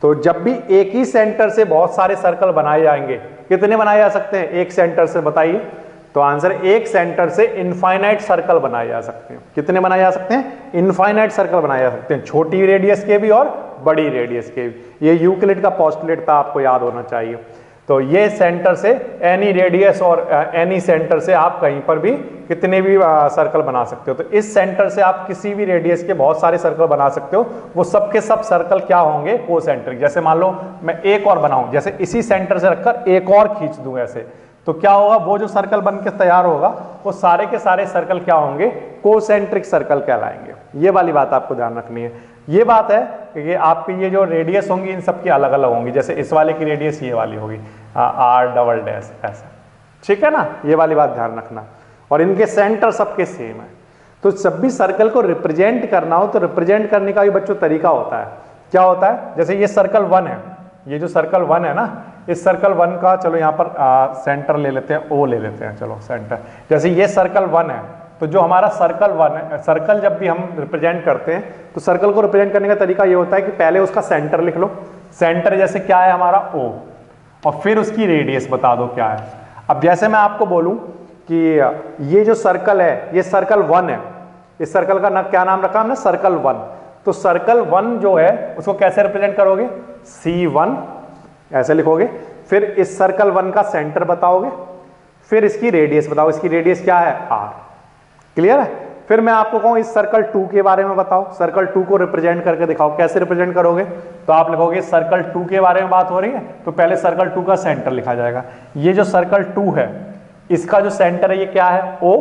तो जब भी एक ही सेंटर से बहुत सारे सर्कल बनाए जाएंगे, कितने बनाए जा सकते हैं एक सेंटर से, बताइए। तो आंसर, एक सेंटर से इनफाइनाइट सर्कल बनाए जा सकते हैं। कितने बनाए जा सकते हैं, इनफाइनाइट सर्कल बनाए जा सकते हैं, छोटी रेडियस के भी और बड़ी रेडियस के भी। ये यूक्लिड का पोस्टुलेट था, आपको याद होना चाहिए। तो ये सेंटर से एनी रेडियस और एनी सेंटर से आप कहीं पर भी कितने भी सर्कल बना सकते हो। तो इस सेंटर से आप किसी भी रेडियस के बहुत सारे सर्कल बना सकते हो। वो सब के सब सर्कल क्या होंगे, कोसेंट्रिक। जैसे मान लो मैं एक और बनाऊं, जैसे इसी सेंटर से रखकर एक और खींच दूं ऐसे, तो क्या होगा, वो जो सर्कल बन के तैयार होगा वो सारे के सारे सर्कल क्या होंगे, कोसेंट्रिक सर्कल कहलाएंगे। ये वाली बात आपको ध्यान रखनी है। ये बात है कि आपकी ये जो रेडियस होंगी इन सब की अलग अलग होंगी, जैसे इस वाले की रेडियस ये वाली होगी आर डबल डैश ऐसा, ठीक है ना, ये वाली बात ध्यान रखना। और इनके सेंटर सबके सेम है। तो जब भी सर्कल को रिप्रेजेंट करना हो तो रिप्रेजेंट करने का भी बच्चों तरीका होता है। क्या होता है, जैसे ये सर्कल 1 है, ये जो सर्कल 1 है ना, इस सर्कल 1 का चलो यहाँ पर सेंटर ले लेते हैं, ओ ले लेते हैं, चलो सेंटर। जैसे ये सर्कल 1 है, तो जो हमारा सर्कल 1 है, सर्कल जब भी हम रिप्रेजेंट करते हैं तो सर्कल को रिप्रेजेंट करने का तरीका ये होता है कि पहले उसका सेंटर लिख लो। सेंटर जैसे क्या है हमारा ओ, और फिर उसकी रेडियस बता दो क्या है। अब जैसे मैं आपको बोलूं कि ये जो सर्कल है ये सर्कल 1 है, इस सर्कल का क्या नाम रखा हमने, सर्कल 1। तो सर्कल 1 जो है उसको कैसे रिप्रेजेंट करोगे, C1 ऐसे लिखोगे, फिर इस सर्कल 1 का सेंटर बताओगे, फिर इसकी रेडियस बताओ, इसकी रेडियस क्या है R। क्लियर है। फिर मैं आपको कहूं इस सर्कल 2 के बारे में बताओ, सर्कल 2 को रिप्रेजेंट करके दिखाओ। कैसे रिप्रेजेंट करोगे, तो आप लिखोगे सर्कल 2 के बारे में बात हो रही है तो पहले सर्कल 2 का सेंटर लिखा जाएगा। ये जो सर्कल 2 है इसका जो सेंटर है ये क्या है O,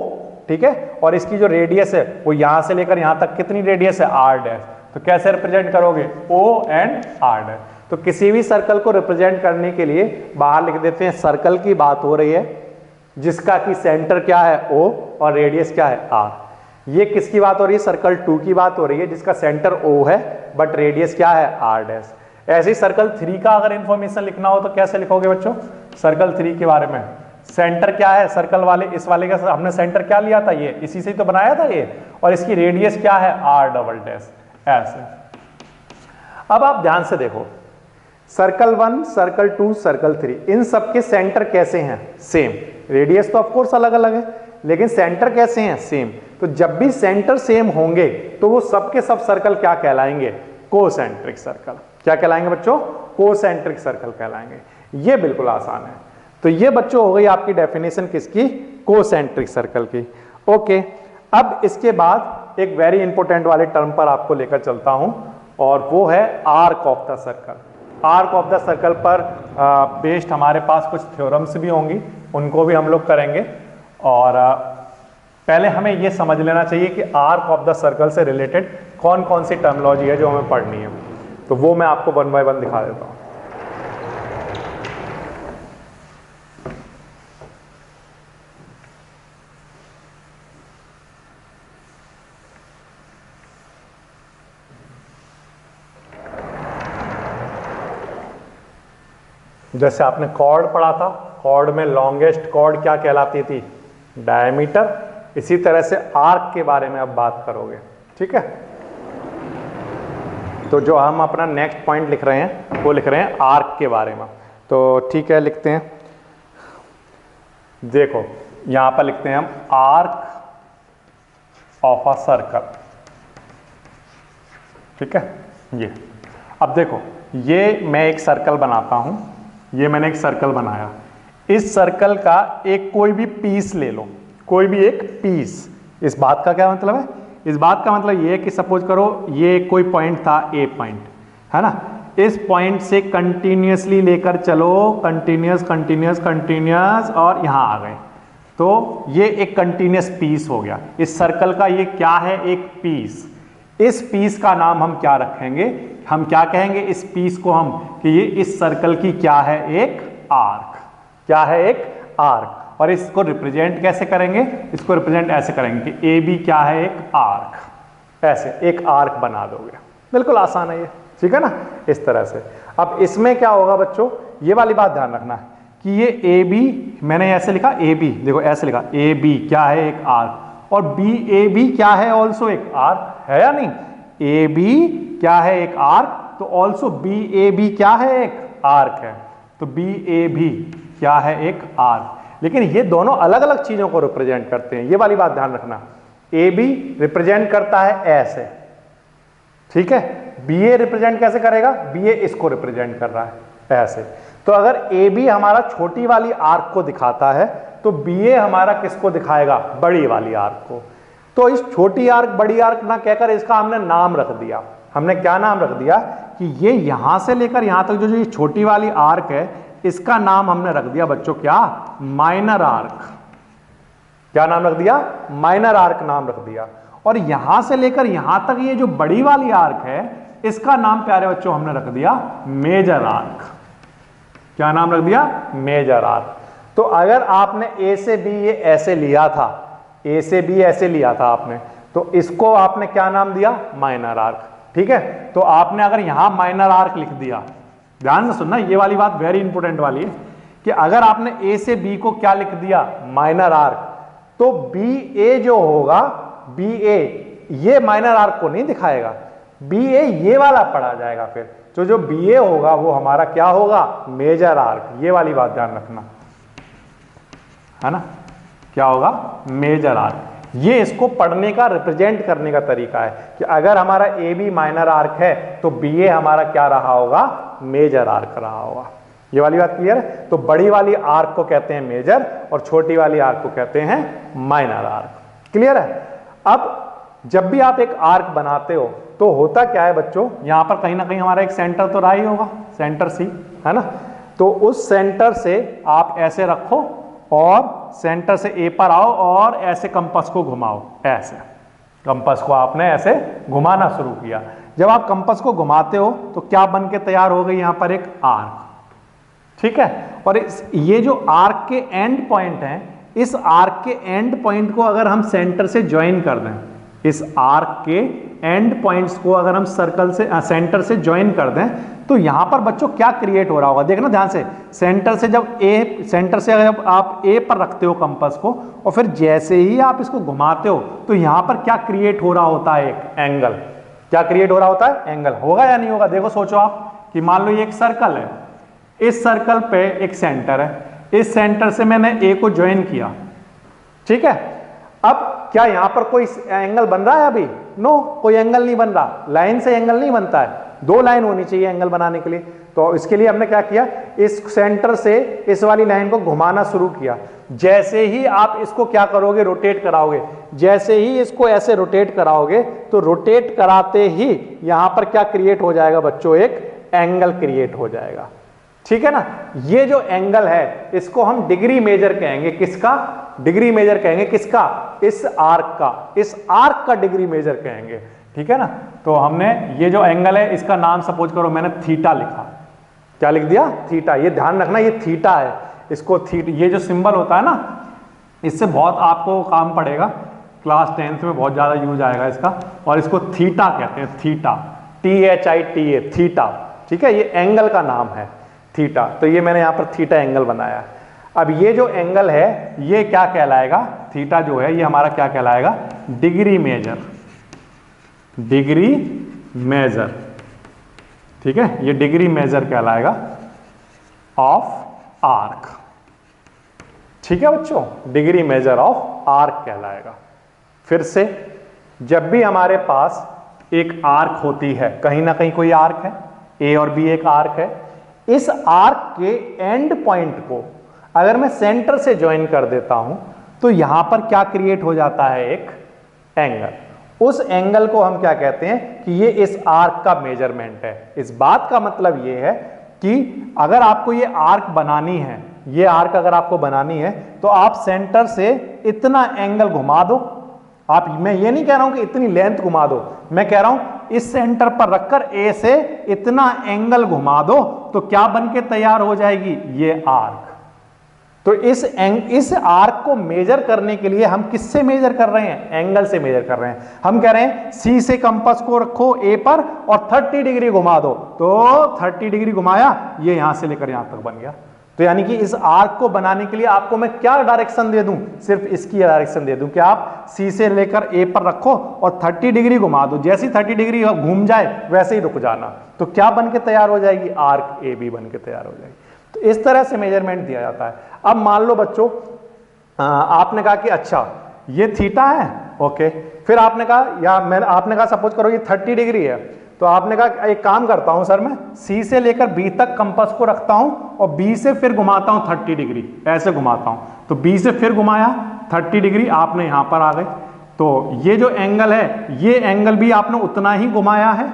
ठीक है, और इसकी जो रेडियस है वो यहां से लेकर यहां तक कितनी रेडियस है R डैश। तो कैसे रिप्रेजेंट करोगे, O एंड R डैश। तो किसी भी सर्कल को रिप्रेजेंट करने के लिए बाहर लिख देते हैं सर्कल की बात हो रही है जिसका कि सेंटर क्या है O और रेडियस क्या है R। ये किसकी बात हो रही है, सर्कल 2 की बात हो रही है जिसका सेंटर O है बट रेडियस क्या है R डैश। ऐसे ही सर्कल 3 का अगर इंफॉर्मेशन लिखना हो तो कैसे लिखोगे बच्चों, सर्कल 3 के बारे में सेंटर क्या है, सर्कल वाले इस वाले का हमने सेंटर क्या लिया था, ये इसी से तो बनाया था ये, और इसकी रेडियस क्या है R डबल डैश ऐसे। अब आप ध्यान से देखो, सर्कल 1, सर्कल 2, सर्कल 3, इन सब के सेंटर कैसे हैं, सेम। रेडियस तो ऑफ कोर्स अलग अलग है लेकिन सेंटर कैसे हैं, सेम। तो जब भी सेंटर सेम होंगे तो वो सब के सब सर्कल क्या कहलाएंगे, कोसेंट्रिक सर्कल। क्या कहलाएंगे बच्चों, कोसेंट्रिक सर्कल कहलाएंगे। ये बिल्कुल आसान है। तो ये बच्चों हो गई आपकी डेफिनेशन किसकी, कोसेंट्रिक सर्कल की। ओके, अब इसके बाद एक वेरी इंपॉर्टेंट वाले टर्म पर आपको लेकर चलता हूं और वो है arc of the circle. Arc of the circle पर बेस्ड हमारे पास कुछ थ्योरम्स भी होंगी, उनको भी हम लोग करेंगे। और पहले हमें ये समझ लेना चाहिए कि आर्क ऑफ द सर्कल से रिलेटेड कौन कौन सी टर्मिनोलॉजी है जो हमें पढ़नी है, तो वो मैं आपको 1 बाय 1 दिखा देता हूं। जैसे आपने कॉर्ड पढ़ा था, कॉर्ड में लॉन्गेस्ट कॉर्ड क्या कहलाती थी, डायमीटर। इसी तरह से आर्क के बारे में अब बात करोगे, ठीक है। तो जो हम अपना नेक्स्ट पॉइंट लिख रहे हैं वो लिख रहे हैं आर्क के बारे में। तो ठीक है, लिखते हैं। देखो यहां पर लिखते हैं हम आर्क ऑफ अ सर्कल, ठीक है। ये अब देखो, ये मैं एक सर्कल बनाता हूं, ये मैंने एक सर्कल बनाया। इस सर्कल का एक कोई भी पीस ले लो, कोई भी एक पीस। इस बात का क्या मतलब है, इस बात का मतलब ये है कि सपोज करो ये कोई पॉइंट था, ए पॉइंट है ना, इस पॉइंट से कंटिन्यूसली लेकर चलो, कंटिन्यूस कंटिन्यूस कंटिन्यूस, और यहां आ गए तो ये एक कंटिन्यूस पीस हो गया। इस सर्कल का ये क्या है, एक पीस। इस पीस का नाम हम क्या रखेंगे, हम क्या कहेंगे इस पीस को हम, कि ये इस सर्कल की क्या है, एक आर्क। क्या है, एक आर्क। और इसको रिप्रेजेंट कैसे करेंगे, इसको रिप्रेजेंट ऐसे करेंगे कि ए बी क्या है, एक आर्क। ऐसे एक आर्क बना दोगे, बिल्कुल आसान है ये, ठीक है ना, इस तरह से। अब इसमें क्या होगा बच्चों, ये वाली बात ध्यान रखना है कि ये ए बी, मैंने ऐसे लिखा ए बी, देखो ऐसे लिखा ए बी क्या है, एक आर्क। और बी ए बी क्या है, ऑल्सो एक आर्क है या नहीं। ए बी क्या है, एक आर्क, तो ऑल्सो बी ए बी क्या है, एक आर्क है। तो बी ए बी क्या है, एक आर्क। लेकिन ये दोनों अलग अलग चीजों को रिप्रेजेंट करते हैं, ये वाली बात ध्यान रखना। ए बी रिप्रेजेंट करता है ऐसे, ठीक है। बी ए रिप्रेजेंट कैसे करेगा, बी ए इसको रिप्रेजेंट कर रहा है ऐसे। तो अगर ए बी हमारा छोटी वाली आर्क को दिखाता है तो बी ए हमारा किसको दिखाएगा, बड़ी वाली आर्क को। तो इस छोटी आर्क बड़ी आर्क ना कहकर इसका हमने नाम रख दिया। हमने क्या नाम रख दिया कि ये यहां से लेकर यहां तक जो ये छोटी वाली आर्क है, इसका नाम हमने रख दिया बच्चों क्या, माइनर आर्क। क्या नाम रख दिया, माइनर आर्क नाम रख दिया। और यहां से लेकर यहां तक ये जो बड़ी वाली आर्क है, इसका नाम प्यारे बच्चों हमने रख दिया मेजर आर्क। क्या नाम रख दिया? Major arc. तो अगर आपने ए से बी ये ऐसे लिया था, ए से बी ऐसे लिया था आपने, तो इसको आपने क्या नाम दिया? Minor arc. ठीक है, तो आपने अगर यहां माइनर आर्क लिख दिया, ध्यान से सुनना, ये वाली बात वेरी इंपॉर्टेंट वाली है कि अगर आपने ए से बी को क्या लिख दिया? माइनर आर्क, तो बी ए जो होगा, बी ए ये माइनर आर्क को नहीं दिखाएगा, बी ए ये वाला पढ़ा जाएगा। फिर तो जो बी ए होगा वो हमारा क्या होगा? Major arc. ये वाली बात ध्यान रखना है ना, क्या होगा? Major arc. ये इसको पढ़ने का, रिप्रेजेंट करने का तरीका है कि अगर हमारा ए बी माइनर आर्क है तो बी ए हमारा क्या रहा होगा? मेजर आर्क रहा होगा। ये वाली बात क्लियर है? तो बड़ी वाली आर्क को कहते हैं मेजर और छोटी वाली आर्क को कहते हैं माइनर आर्क। क्लियर है? अब जब भी आप एक आर्क बनाते हो तो होता क्या है बच्चों, यहां पर कहीं ना कहीं हमारा एक सेंटर तो रहा ही होगा, सेंटर सी, है ना। तो उस सेंटर से आप ऐसे रखो और सेंटर से ए पर आओ और ऐसे कंपास को घुमाओ, ऐसे कंपास को आपने ऐसे घुमाना शुरू किया। जब आप कंपास को घुमाते हो तो क्या बन के तैयार हो गई? यहां पर एक आर्क। ठीक है, और ये जो आर्क के एंड पॉइंट हैं, इस आर्क के एंड पॉइंट को अगर हम सेंटर से ज्वाइन कर दें, इस आर्क के एंड पॉइंट्स को अगर हम सर्कल से सेंटर से ज्वाइन कर दें, तो यहां पर बच्चों क्या क्रिएट हो रहा होगा? देखना ध्यान से, सेंटर से जब ए, सेंटर से अगर आप ए पर रखते हो कंपास को और फिर जैसे ही आप इसको घुमाते हो तो यहां पर क्या क्रिएट हो रहा होता है? एक एंगल। क्या क्रिएट हो रहा होता है? एंगल। होगा या नहीं होगा? देखो सोचो आप कि मान लो ये एक सर्कल है, इस सर्कल पे एक सेंटर है, इस सेंटर से मैंने ए को ज्वाइन किया। ठीक है, अब क्या यहां पर कोई एंगल बन रहा है? अभी नो, कोई एंगल नहीं बन रहा। लाइन से एंगल नहीं बनता है, दो लाइन होनी चाहिए एंगल बनाने के लिए। तो इसके लिए हमने क्या किया? इस सेंटर से इस वाली लाइन को घुमाना शुरू किया। जैसे ही आप इसको क्या करोगे? रोटेट कराओगे। जैसे ही इसको ऐसे रोटेट कराओगे तो रोटेट कराते ही यहां पर क्या क्रिएट हो जाएगा बच्चों? एक एंगल क्रिएट हो जाएगा। ठीक है ना। ये जो एंगल है इसको हम डिग्री मेजर कहेंगे। किसका डिग्री मेजर कहेंगे? किसका? इस आर्क का। इस आर्क का डिग्री मेजर कहेंगे। ठीक है ना। तो हमने ये जो एंगल है इसका नाम सपोज करो मैंने थीटा लिखा। क्या लिख दिया? थीटा। ये ध्यान रखना ये थीटा है। इसको थीटा, ये जो सिंबल होता है ना, इससे बहुत आपको काम पड़ेगा, क्लास 10th में बहुत ज्यादा यूज आएगा इसका। और इसको थीटा कहते हैं, थीटा, THITA, थीटा। ठीक है, ये एंगल का नाम है थीटा। तो ये मैंने यहां पर थीटा एंगल बनाया। अब ये जो एंगल है ये क्या कहलाएगा? थीटा जो है ये हमारा क्या कहलाएगा? Degree measure. Degree measure. ठीक है, ये डिग्री मेजर कहलाएगा ऑफ आर्क। ठीक है बच्चों, डिग्री मेजर ऑफ आर्क कहलाएगा। फिर से, जब भी हमारे पास एक आर्क होती है, कहीं ना कहीं कोई आर्क है, ए और बी एक आर्क है, इस आर्क के एंड पॉइंट को अगर मैं सेंटर से ज्वाइन कर देता हूं तो यहां पर क्या क्रिएट हो जाता है? एक एंगल। उस एंगल को हम क्या कहते हैं कि ये इस आर्क का मेजरमेंट है। इस बात का मतलब ये है कि अगर आपको ये आर्क बनानी है, ये आर्क अगर आपको बनानी है तो आप सेंटर से इतना एंगल घुमा दो। आप, मैं ये नहीं कह रहा हूं कि इतनी लेंथ घुमा दो, मैं कह रहा हूं इस सेंटर पर रखकर ए से इतना एंगल घुमा दो तो क्या बन के तैयार हो जाएगी? ये आर्क। तो इस आर्क को मेजर करने के लिए हम किससे मेजर कर रहे हैं? एंगल से मेजर कर रहे हैं। हम कह रहे हैं सी से कंपास को रखो ए पर और 30 डिग्री घुमा दो, तो 30 डिग्री घुमाया, ये यहां से लेकर यहां तक बन गया। तो यानी कि इस आर्क को बनाने के लिए आपको मैं क्या डायरेक्शन दे दूं? सिर्फ इसकी डायरेक्शन दे दूं कि आप सी से लेकर ए पर रखो और 30 डिग्री घुमा दो। जैसी 30 डिग्री घूम जाए वैसे ही रुक जाना, तो क्या बन के तैयार हो जाएगी? आर्क ए बी बन के तैयार हो जाएगी। तो इस तरह से मेजरमेंट दिया जाता है। अब मान लो बच्चों आपने कहा कि अच्छा ये थीटा है, ओके, फिर आपने कहा या आपने कहा सपोज करो ये 30 डिग्री है, तो आपने कहा एक काम करता हूं सर, मैं सी से लेकर बी तक कंपास को रखता हूं और बी से फिर घुमाता हूं 30 डिग्री, ऐसे घुमाता हूं। तो बी से फिर घुमाया 30 डिग्री, आपने यहां पर आ गए। तो ये जो एंगल है, ये एंगल भी आपने उतना ही घुमाया है,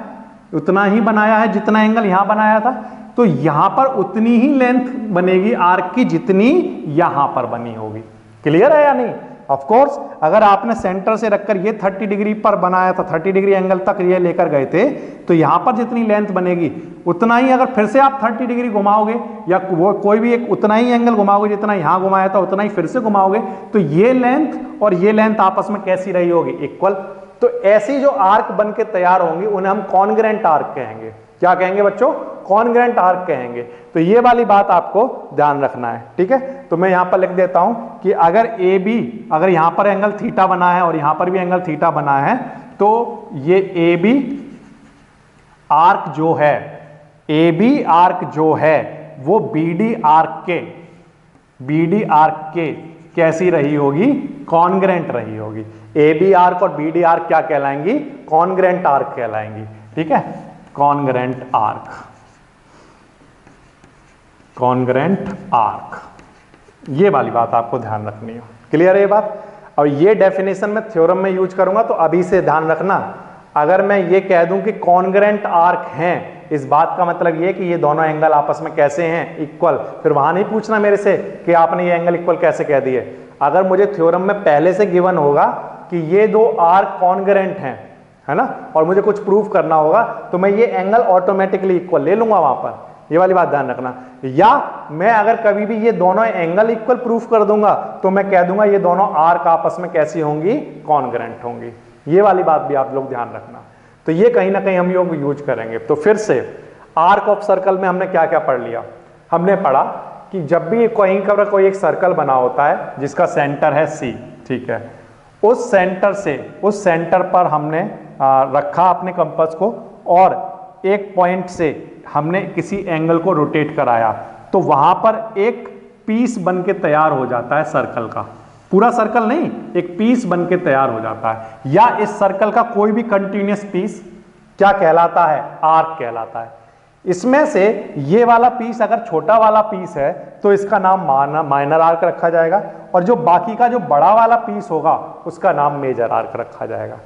उतना ही बनाया है जितना एंगल यहां बनाया था। तो यहां पर उतनी ही लेंथ बनेगी आर्क की जितनी यहां पर बनी होगी। क्लियर है या नहीं? ऑफ कोर्स अगर आपने सेंटर से रखकर ये 30 डिग्री पर बनाया था, 30 डिग्री एंगल तक ये लेकर गए थे, तो यहां पर जितनी लेंथ बनेगी उतना ही अगर फिर से आप 30 डिग्री घुमाओगे या वो कोई भी एक उतना ही एंगल घुमाओगे जितना यहां घुमाया था उतना ही फिर से घुमाओगे, तो ये लेंथ और ये लेंथ आपस में कैसी रही होगी? इक्वल। तो ऐसी जो आर्क बन के तैयार होंगी उन्हें हम कॉन्ग्रेंट आर्क कहेंगे। क्या कहेंगे बच्चों? कॉन्ग्रेंट आर्क कहेंगे। तो ये वाली बात आपको ध्यान रखना है, ठीक है। तो मैं यहां पर लिख देता हूं कि अगर ए बी, अगर यहां पर एंगल थीटा बना है और यहां पर भी एंगल थीटा बना है, तो ये ए बी आर्क जो है, ए बी आर्क जो है वो बीडी आर्क के कैसी रही होगी? कॉन्ग्रेंट रही होगी। ए बी आर्क और बीडी आर्क क्या कहलाएंगी? कॉन्ग्रेंट आर्क कहलाएंगी, ठीक है। कॉन्ग्रेंट आर्क, कॉन्ग्रेंट आर्क, ये वाली बात आपको ध्यान रखनी है। क्लियर है ये बात? और ये डेफिनेशन मैं थ्योरम में यूज करूंगा, तो अभी से ध्यान रखना। अगर मैं ये कह दूं कि कॉन्ग्रेंट आर्क हैं, इस बात का मतलब ये कि ये दोनों एंगल आपस में कैसे हैं? इक्वल। फिर वहां नहीं पूछना मेरे से कि आपने ये एंगल इक्वल कैसे कह दिए। अगर मुझे थ्योरम में पहले से गिवन होगा कि ये दो आर्क कॉन्ग्रेंट हैं, है ना, और मुझे कुछ प्रूफ करना होगा, तो मैं ये एंगल ऑटोमेटिकली इक्वल ले लूंगा वहां पर। ये वाली बात ध्यान रखना। या मैं अगर कभी भी ये दोनों एंगल इक्वल प्रूफ कर दूंगा, तो मैं कह दूंगा ये दोनों आर्क आपस में कैसी होंगी? कॉन्ग्रेंट होंगी। ये वाली बात भी आप लोग ध्यान रखना। तो ये कहीं ना कहीं हम लोग यूज करेंगे। तो फिर से आर्क ऑफ सर्कल में हमने क्या क्या पढ़ लिया? हमने पढ़ा कि जब भी कहीं का कोई एक सर्कल बना होता है जिसका सेंटर है सी, ठीक है, उस सेंटर पर हमने रखा अपने कंपास को और एक पॉइंट से हमने किसी एंगल को रोटेट कराया, तो वहां पर एक पीस बन के तैयार हो जाता है सर्कल का। पूरा सर्कल नहीं, एक पीस बन के तैयार हो जाता है। या इस सर्कल का कोई भी कंटिन्यूअस पीस क्या कहलाता है? आर्क कहलाता है। इसमें से ये वाला पीस अगर छोटा वाला पीस है तो इसका नाम माइनर आर्क रखा जाएगा, और जो बाकी का जो बड़ा वाला पीस होगा उसका नाम मेजर आर्क रखा जाएगा।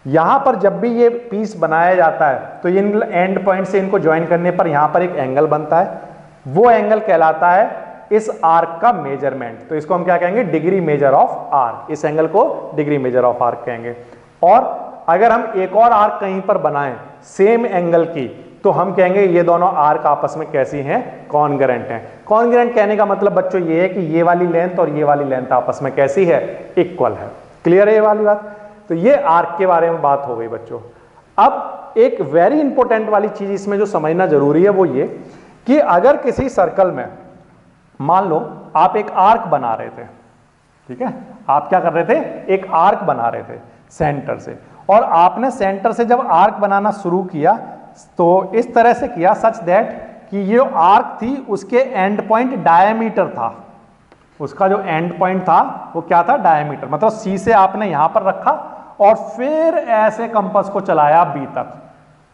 यहां पर जब भी ये पीस बनाया जाता है तो इन एंड पॉइंट से इनको ज्वाइन करने पर यहां पर एक एंगल बनता है, वो एंगल कहलाता है इस आर्क का मेजरमेंट। तो इसको हम क्या कहेंगे? Degree measure of arc. इस एंगल को डिग्री मेजर ऑफ आर्क कहेंगे। और अगर हम एक और आर्क कहीं पर बनाएं सेम एंगल की, तो हम कहेंगे ये दोनों आर्क आपस में कैसी हैं? कॉन्ग्रेंट हैं। कॉन्ग्रेंट कहने का मतलब बच्चों ये है कि ये वाली लेंथ और ये वाली लेंथ आपस में कैसी है? इक्वल है। क्लियर है ये वाली बात? तो ये आर्क के बारे में बात हो गई बच्चों। अब एक वेरी इंपॉर्टेंट वाली चीज इसमें जो समझना जरूरी है वो ये कि अगर किसी सर्कल में मान लो आप एक आर्क बना रहे थे, ठीक है, आप क्या कर रहे थे? एक आर्क बना रहे थे सेंटर से, और आपने सेंटर से जब आर्क बनाना शुरू किया तो इस तरह से किया सच दैट कि ये आर्क थी उसके एंड पॉइंट डायमीटर था। उसका जो एंड पॉइंट था वो क्या था? डायमीटर। मतलब सी से आपने यहां पर रखा और फिर ऐसे कंपास को चलाया बी तक,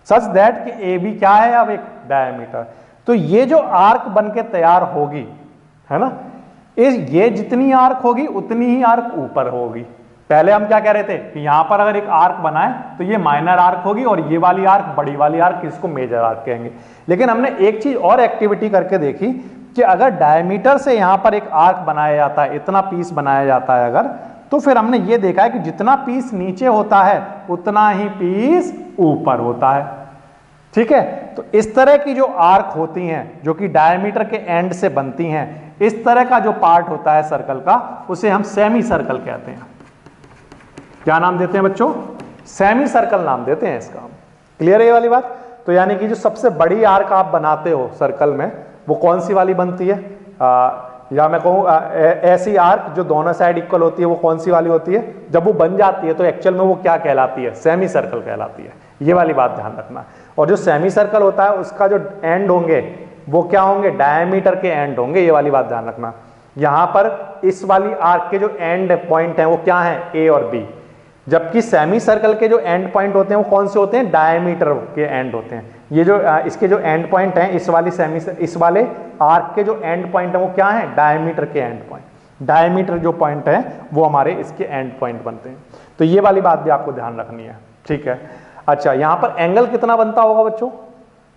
सच दैट कि ए बी क्या है? अब एक डायमीटर। तो ये जो आर्क बन के तैयार होगी, है ना, ये जितनी आर्क होगी उतनी ही आर्क ऊपर होगी। पहले हम क्या कह रहे थे कि यहां पर अगर एक आर्क बनाए तो ये माइनर आर्क होगी और ये वाली आर्क, बड़ी वाली आर्क, इसको मेजर आर्क कहेंगे। लेकिन हमने एक चीज और एक्टिविटी करके देखी कि अगर डायमीटर से यहां पर एक आर्क बनाया जाता है, इतना पीस बनाया जाता है अगर, तो फिर हमने ये देखा है कि जितना पीस नीचे होता है उतना ही पीस ऊपर होता है, ठीक है। तो इस तरह की जो आर्क होती हैं जो कि डायमीटर के एंड से बनती हैं, इस तरह का जो पार्ट होता है सर्कल का, उसे हम सेमी सर्कल कहते हैं। क्या नाम देते हैं बच्चों? सेमी सर्कल नाम देते हैं इसका। क्लियर है ये वाली बात? तो यानी कि जो सबसे बड़ी आर्क आप बनाते हो सर्कल में वो कौन सी वाली बनती है? या मैं कहूँ ऐसी आर्क जो दोनों साइड इक्वल होती है वो कौन सी वाली होती है? जब वो बन जाती है तो एक्चुअल में वो क्या कहलाती है? सेमी सर्कल कहलाती है। ये वाली बात ध्यान रखना। और जो सेमी सर्कल होता है उसका जो एंड होंगे वो क्या होंगे? डायमीटर के एंड होंगे। ये वाली बात ध्यान रखना। यहां पर इस वाली आर्क के जो एंड पॉइंट हैं वो क्या हैं? ए और बी। जबकि सेमी सर्कल के जो एंड पॉइंट होते हैं वो कौन से होते हैं? डायमीटर के एंड होते हैं। ये जो इसके जो एंड पॉइंट हैं इस वाले आर्क के जो एंड पॉइंट हैं वो क्या है? डायमीटर के एंड पॉइंट। डायमीटर जो पॉइंट है वो हमारे इसके एंड पॉइंट बनते हैं। तो ये वाली बात भी आपको ध्यान रखनी है, ठीक है। अच्छा, यहां पर एंगल कितना बनता होगा बच्चों?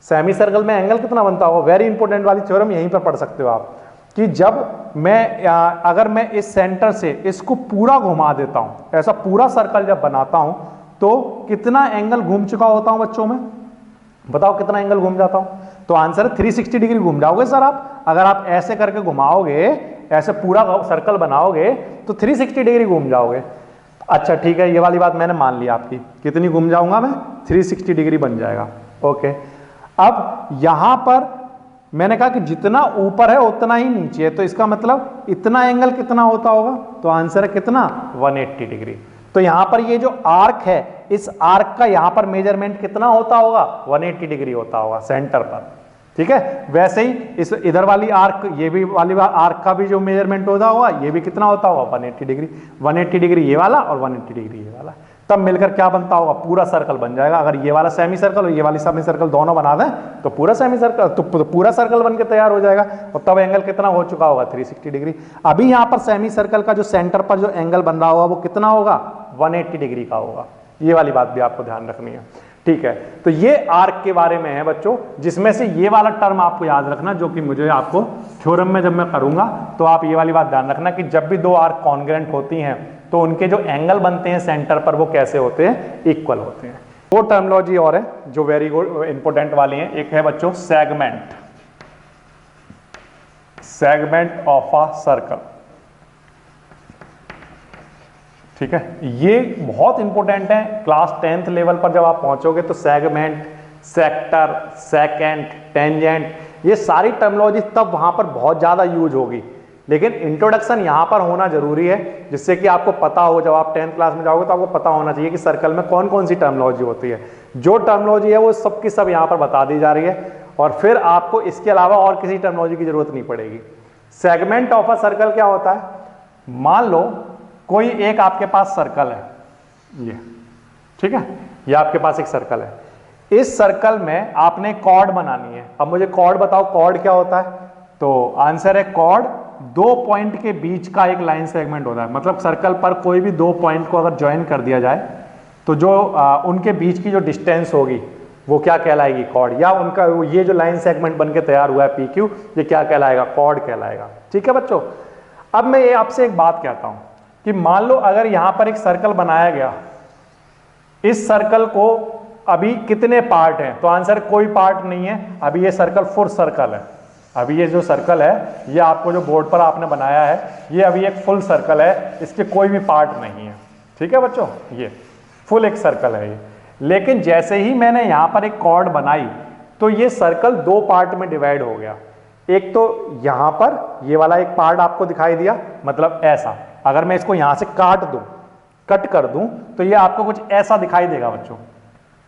सेमी सर्कल में एंगल कितना बनता होगा? वेरी इंपॉर्टेंट वाली थ्योरम यहीं पर पढ़ सकते हो आप। कि जब मैं अगर मैं इस सेंटर से इसको पूरा घुमा देता हूं, ऐसा पूरा सर्कल जब बनाता हूं तो कितना एंगल घूम चुका होता हूं बच्चों में, बताओ कितना एंगल घूम जाता हूं? तो आंसर है 360 डिग्री घूम जाओगे सर आप। अगर आप ऐसे करके घुमाओगे, ऐसे पूरा सर्कल बनाओगे तो 360 डिग्री घूम जाओगे। अच्छा ठीक है, ये वाली बात मैंने मान ली आपकी, कितनी घूम जाऊंगा मैं? 360 डिग्री बन जाएगा। ओके, अब यहां पर मैंने कहा कि जितना ऊपर है उतना ही नीचे है, तो इसका मतलब इतना एंगल कितना होता होगा? तो आंसर है कितना? 180 डिग्री। तो यहां पर ये जो आर्क है, इस आर्क का यहां पर मेजरमेंट कितना होता होगा? 180 डिग्री होता होगा सेंटर पर। ठीक है, वैसे ही इस इधर वाली आर्क, ये भी वाली आर्क का भी जो मेजरमेंट होता होगा, ये भी कितना होता होगा? 180 डिग्री। 180 डिग्री ये वाला और 180 डिग्री ये वाला, तब मिलकर क्या बनता होगा? पूरा सर्कल बन जाएगा। अगर ये वाला सेमी सर्कल और ये वाली सेमी सर्कल दोनों बना दें तो पूरा सेमी सर्कल, तो पूरा सर्कल बन के तैयार हो जाएगा। और तब एंगल कितना हो चुका होगा? 360 डिग्री। अभी यहां पर सेमी सर्कल का जो सेंटर पर जो एंगल बन रहा होगा वो कितना होगा? 180 डिग्री का होगा। ये वाली बात भी आपको ध्यान रखनी है। ठीक है, तो ये आर्क के बारे में है बच्चों, जिसमें से ये वाला टर्म आपको याद रखना, जो कि मुझे आपको थ्योरम में जब मैं करूंगा तो आप ये वाली बात ध्यान रखना कि जब भी दो आर्क कॉन्ग्रुएंट होती हैं तो उनके जो एंगल बनते हैं सेंटर पर वो कैसे होते हैं? इक्वल होते हैं। वो टर्मिनोलॉजी और है जो वेरी गुड इंपॉर्टेंट वाली है। एक है बच्चों segment, segment of a circle. ठीक है, ये बहुत इंपॉर्टेंट है। क्लास 10th लेवल पर जब आप पहुंचोगे तो सेगमेंट, सेक्टर, सेकेंट, टेंजेंट, ये सारी टर्मिनोलॉजी तब वहां पर बहुत ज्यादा यूज होगी, लेकिन इंट्रोडक्शन यहां पर होना जरूरी है, जिससे कि आपको पता हो, जब आप 10th क्लास में जाओगे तो आपको पता होना चाहिए कि सर्कल में कौन कौन सी टर्मिनोलॉजी होती है। जो टर्मिनोलॉजी है वो सब की सब यहां पर बता दी जा रही है, और फिर आपको इसके अलावा और किसी टर्मिनोलॉजी की जरूरत नहीं पड़ेगी। सेगमेंट ऑफ अ सर्कल क्या होता है? मान लो कोई एक आपके पास सर्कल है, ये ठीक है, ये आपके पास एक सर्कल है। इस सर्कल में आपने कॉर्ड बनानी है। अब मुझे कॉर्ड बताओ, कॉर्ड क्या होता है? तो आंसर है कॉर्ड दो पॉइंट के बीच का एक लाइन सेगमेंट होता है। मतलब सर्कल पर कोई भी दो पॉइंट को अगर ज्वाइन कर दिया जाए तो जो उनके बीच की जो डिस्टेंस होगी वो क्या कहलाएगी? कॉर्ड। या उनका ये जो लाइन सेगमेंट बन के तैयार हुआ है PQ, ये क्या कहलाएगा? कॉर्ड कहलाएगा। ठीक है बच्चों, अब मैं ये आपसे एक बात कहता हूं कि मान लो अगर यहां पर एक सर्कल बनाया गया, इस सर्कल को अभी कितने पार्ट हैं? तो आंसर कोई पार्ट नहीं है। अभी ये सर्कल फुल सर्कल है। अभी ये जो सर्कल है, ये आपको जो बोर्ड पर आपने बनाया है, ये अभी एक फुल सर्कल है, इसके कोई भी पार्ट नहीं है। ठीक है बच्चों, ये फुल एक सर्कल है ये। लेकिन जैसे ही मैंने यहां पर एक कॉर्ड बनाई तो ये सर्कल दो पार्ट में डिवाइड हो गया। एक तो यहां पर ये वाला एक पार्ट आपको दिखाई दिया, मतलब ऐसा। अगर मैं इसको यहां से काट दूं, कट कर दूं, तो ये आपको कुछ ऐसा दिखाई देगा बच्चों,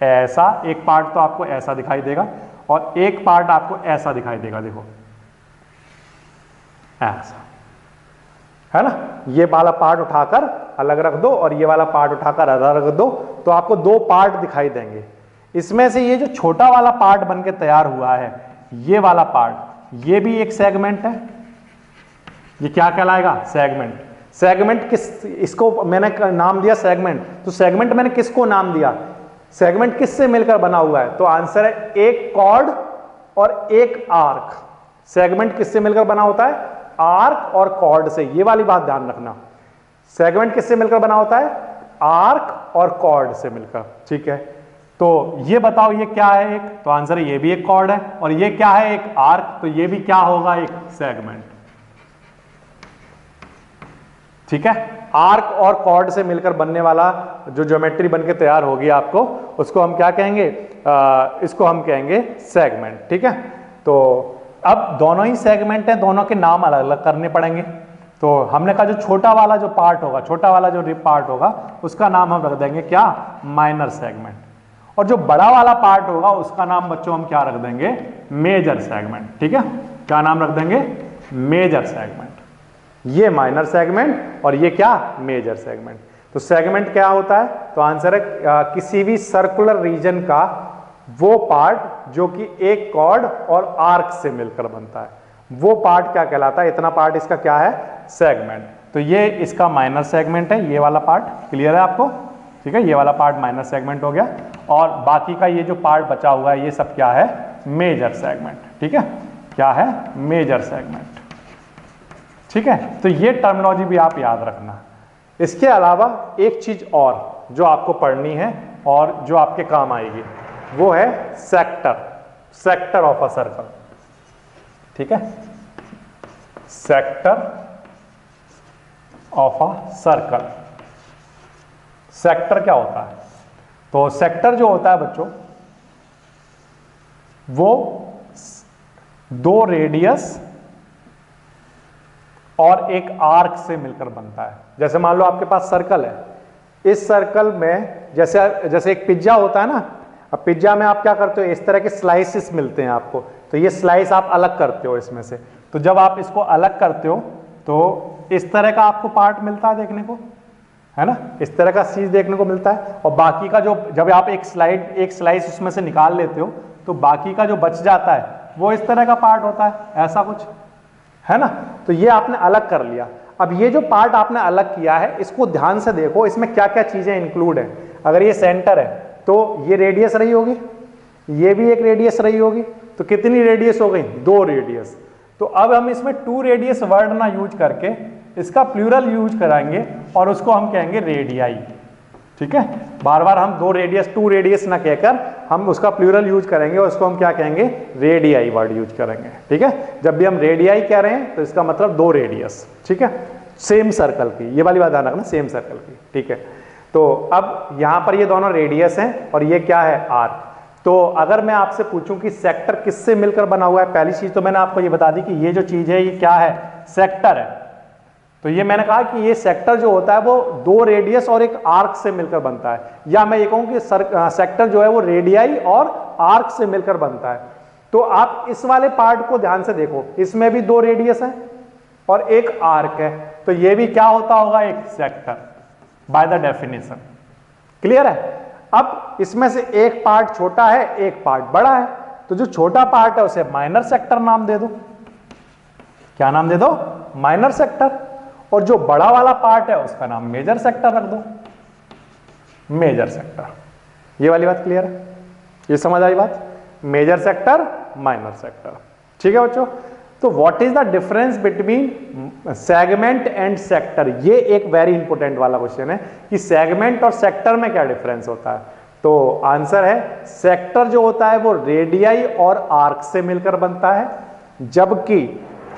ऐसा। एक पार्ट तो आपको ऐसा दिखाई देगा और एक पार्ट आपको ऐसा दिखाई देगा, देखो ऐसा, है ना। ये वाला पार्ट उठाकर अलग रख दो और ये वाला पार्ट उठाकर अलग रख दो, तो आपको दो पार्ट दिखाई देंगे। इसमें से ये जो छोटा वाला पार्ट बनके तैयार हुआ है, ये वाला पार्ट, ये भी एक सेगमेंट है। ये क्या कहलाएगा? सेगमेंट। सेगमेंट किस, इसको मैंने नाम दिया सेगमेंट, तो सेगमेंट मैंने किसको नाम दिया? सेगमेंट किससे मिलकर बना हुआ है? तो आंसर है एक कॉर्ड और एक आर्क। सेगमेंट किससे मिलकर बना होता है? आर्क और कॉर्ड से। ये वाली बात ध्यान रखना, सेगमेंट किससे मिलकर बना होता है? आर्क और कॉर्ड से मिलकर। ठीक है, तो ये बताओ ये क्या है? एक, तो आंसर है ये भी एक कॉर्ड है, और ये क्या है? एक आर्क, तो ये भी क्या होगा? एक सेगमेंट। ठीक है, आर्क और कॉर्ड से मिलकर बनने वाला जो ज्योमेट्री बनके तैयार होगी आपको, उसको हम क्या कहेंगे? इसको हम कहेंगे सेगमेंट। ठीक है, तो अब दोनों ही सेगमेंट हैं, दोनों के नाम अलग अलग करने पड़ेंगे। तो हमने कहा जो छोटा वाला जो पार्ट होगा, छोटा वाला जो पार्ट होगा, उसका नाम हम रख देंगे क्या? Minor segment. और जो बड़ा वाला पार्ट होगा उसका नाम बच्चों हम क्या रख देंगे? Major segment. ठीक है, क्या नाम रख देंगे? Major segment. ये माइनर सेगमेंट और ये क्या? Major segment. तो सेगमेंट क्या होता है? तो आंसर है किसी भी सर्कुलर रीजन का वो पार्ट जो कि एक कॉर्ड और आर्क से मिलकर बनता है, वो पार्ट क्या कहलाता है? इतना पार्ट इसका क्या है? सेगमेंट। तो ये इसका माइनर सेगमेंट है, ये वाला पार्ट। क्लियर है आपको? ठीक है, ये वाला पार्ट माइनर सेगमेंट हो गया, और बाकी का ये जो पार्ट बचा हुआ है ये सब क्या है? Major segment. ठीक है, क्या है? Major segment. ठीक है, तो ये टर्मिनोलॉजी भी आप याद रखना। इसके अलावा एक चीज और जो आपको पढ़नी है और जो आपके काम आएगी वो है सेक्टर ऑफ अ सर्कल। ठीक है, sector of a circle. Sector क्या होता है? तो सेक्टर जो होता है बच्चों वो दो रेडियस और एक आर्क से मिलकर बनता है। जैसे मान लो आपके पास सर्कल है, इस सर्कल में जैसे एक पिज्जा होता है ना, अब पिज्जा में आप क्या करते हो, इस तरह के स्लाइसेस मिलते हैं आपको, तो ये स्लाइस आप अलग करते हो इसमें से। तो जब आप इसको अलग करते हो तो इस तरह का आपको पार्ट मिलता है देखने को, है ना, इस तरह का चीज देखने को मिलता है। और बाकी का जो, जब आप एक स्लाइस उसमें से निकाल लेते हो तो बाकी का जो बच जाता है वो इस तरह का पार्ट होता है, ऐसा कुछ, है ना। तो ये आपने अलग कर लिया। अब ये जो पार्ट आपने अलग किया है इसको ध्यान से देखो, इसमें क्या क्या चीजें इंक्लूड है। अगर ये सेंटर है तो ये रेडियस रही होगी, ये भी एक रेडियस रही होगी, तो कितनी रेडियस हो गई? 2 रेडियस। तो अब हम इसमें 2 रेडियस वर्ड ना यूज करके इसका प्लूरल यूज कराएंगे और उसको हम कहेंगे रेडियाई। ठीक है, बार बार हम 2 रेडियस ना कहकर हम उसका प्लूरल यूज करेंगे और उसको हम क्या कहेंगे? रेडियाई वर्ड यूज करेंगे। ठीक है, जब भी हम रेडियाई कह रहे हैं तो इसका मतलब 2 रेडियस। ठीक है, सेम सर्कल की, ये वाली बात ध्यान रखना, सेम सर्कल की। ठीक है, तो अब यहां पर ये दोनों रेडियस हैं और ये क्या है? आर्क। तो अगर मैं आपसे पूछूं कि सेक्टर किससे मिलकर बना हुआ है, पहली चीज तो मैंने आपको ये बता दी कि ये जो चीज है ये क्या है? सेक्टर है। तो ये मैंने कहा कि ये सेक्टर जो होता है वो 2 रेडियस और एक आर्क से मिलकर बनता है, या मैं ये कहूं कि सेक्टर जो है वो रेडियाई और आर्क से मिलकर बनता है। तो आप इस वाले पार्ट को ध्यान से देखो, इसमें भी 2 रेडियस है और एक आर्क है, तो ये भी क्या होता होगा? एक sector by the definition. Clear है? अब इसमें से एक पार्ट छोटा है, एक पार्ट बड़ा है, तो जो छोटा पार्ट है उसे माइनर सेक्टर नाम दे दो। क्या नाम दे दो? Minor sector. और जो बड़ा वाला पार्ट है उसका नाम मेजर सेक्टर रख दो, मेजर सेक्टर। ये वाली बात क्लियर है? ये समझ आई बात? Major sector, minor sector. ठीक है बच्चों, तो what is the difference between segment and sector? ये एक वेरी इंपॉर्टेंट वाला क्वेश्चन है कि सेगमेंट और सेक्टर में क्या डिफरेंस होता है। तो आंसर है, सेक्टर जो होता है वो रेडियाई और आर्क से मिलकर बनता है, जबकि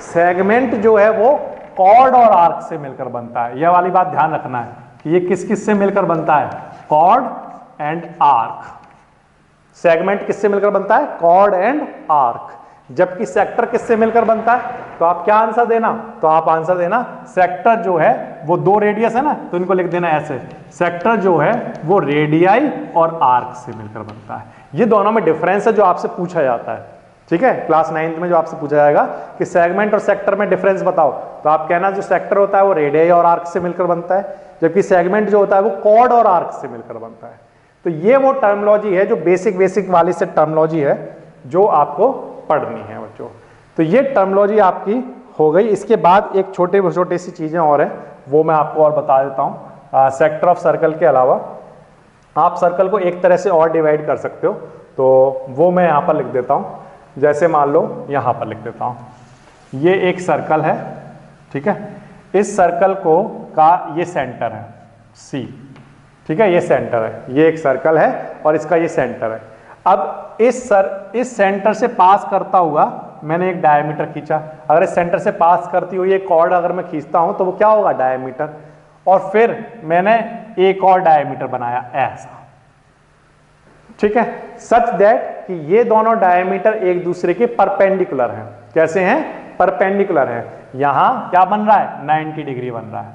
सेगमेंट जो है वो कॉर्ड और आर्क से मिलकर बनता है। यह वाली बात ध्यान रखना है कि ये किस किस से मिलकर बनता है? Chord and arc. सेगमेंट किससे मिलकर बनता है? Chord and arc. जबकि सेक्टर किससे मिलकर बनता है? तो आप क्या आंसर देना? तो आप आंसर देना, सेक्टर जो है वो 2 रेडियस है ना, तो इनको लिख देना ऐसे, सेक्टर जो है वो रेडियाई और आर्क से मिलकर बनता है। ये दोनों में डिफरेंस है जो आपसे पूछा जाता है। ठीक है, क्लास 9th में जो आपसे पूछा जाएगा कि सेगमेंट और सेक्टर में डिफरेंस बताओ, तो आप कहना जो सेक्टर होता है वो रेडियाई और आर्क से मिलकर बनता है, जबकि सेगमेंट जो होता है वो कॉर्ड और आर्क से मिलकर बनता है। तो ये वो टर्मिनोलॉजी है जो बेसिक वाली से टर्मिनोलॉजी है जो आपको पढ़नी है बच्चों। तो ये टर्मिनोलॉजी आपकी हो गई। इसके बाद एक छोटे सी चीजें और हैं, वो मैं आपको और बता देता हूँ। सेक्टर ऑफ सर्कल के अलावा आप सर्कल को एक तरह से और डिवाइड कर सकते हो, तो वो मैं यहाँ पर लिख देता हूँ। जैसे मान लो यहाँ पर लिख देता हूँ, ये एक सर्कल है। ठीक है, इस सर्कल को का ये सेंटर है C। ठीक है, ये सेंटर है, ये एक सर्कल है और इसका ये सेंटर है। अब इस सेंटर से पास करता हुआ मैंने एक डायमीटर खींचा। अगर इस सेंटर से पास करती हुई एक कॉर्ड अगर मैं खींचता हूं तो वो क्या होगा? डायमीटर। और फिर मैंने एक और डायमीटर बनाया ऐसा। ठीक है, सच दैट कि ये दोनों डायमीटर एक दूसरे के परपेंडिकुलर हैं। कैसे हैं? परपेंडिकुलर हैं। यहां क्या बन रहा है? 90 डिग्री बन रहा है।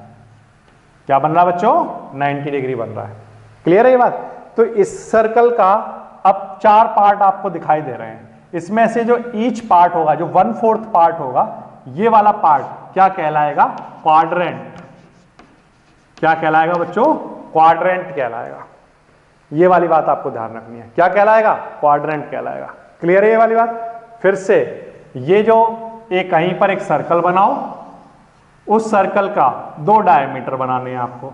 क्या बन रहा है बच्चों? 90 डिग्री बन रहा है। क्लियर है ये बात? तो इस सर्कल का अब 4 पार्ट आपको दिखाई दे रहे हैं। इसमें से जो ईच पार्ट होगा, जो 1/4 पार्ट होगा, ये वाला पार्ट क्या कहलाएगा? क्वाड्रेंट। क्या कहलाएगा बच्चों? क्वाड्रेंट कहलाएगा। ये वाली बात आपको ध्यान रखनी है। क्या कहलाएगा? क्वाड्रेंट कहलाएगा। क्लियर है ये वाली बात? फिर से ये जो एक कहीं पर एक सर्कल बनाओ, उस सर्कल का 2 डायमीटर बनाने हैं आपको,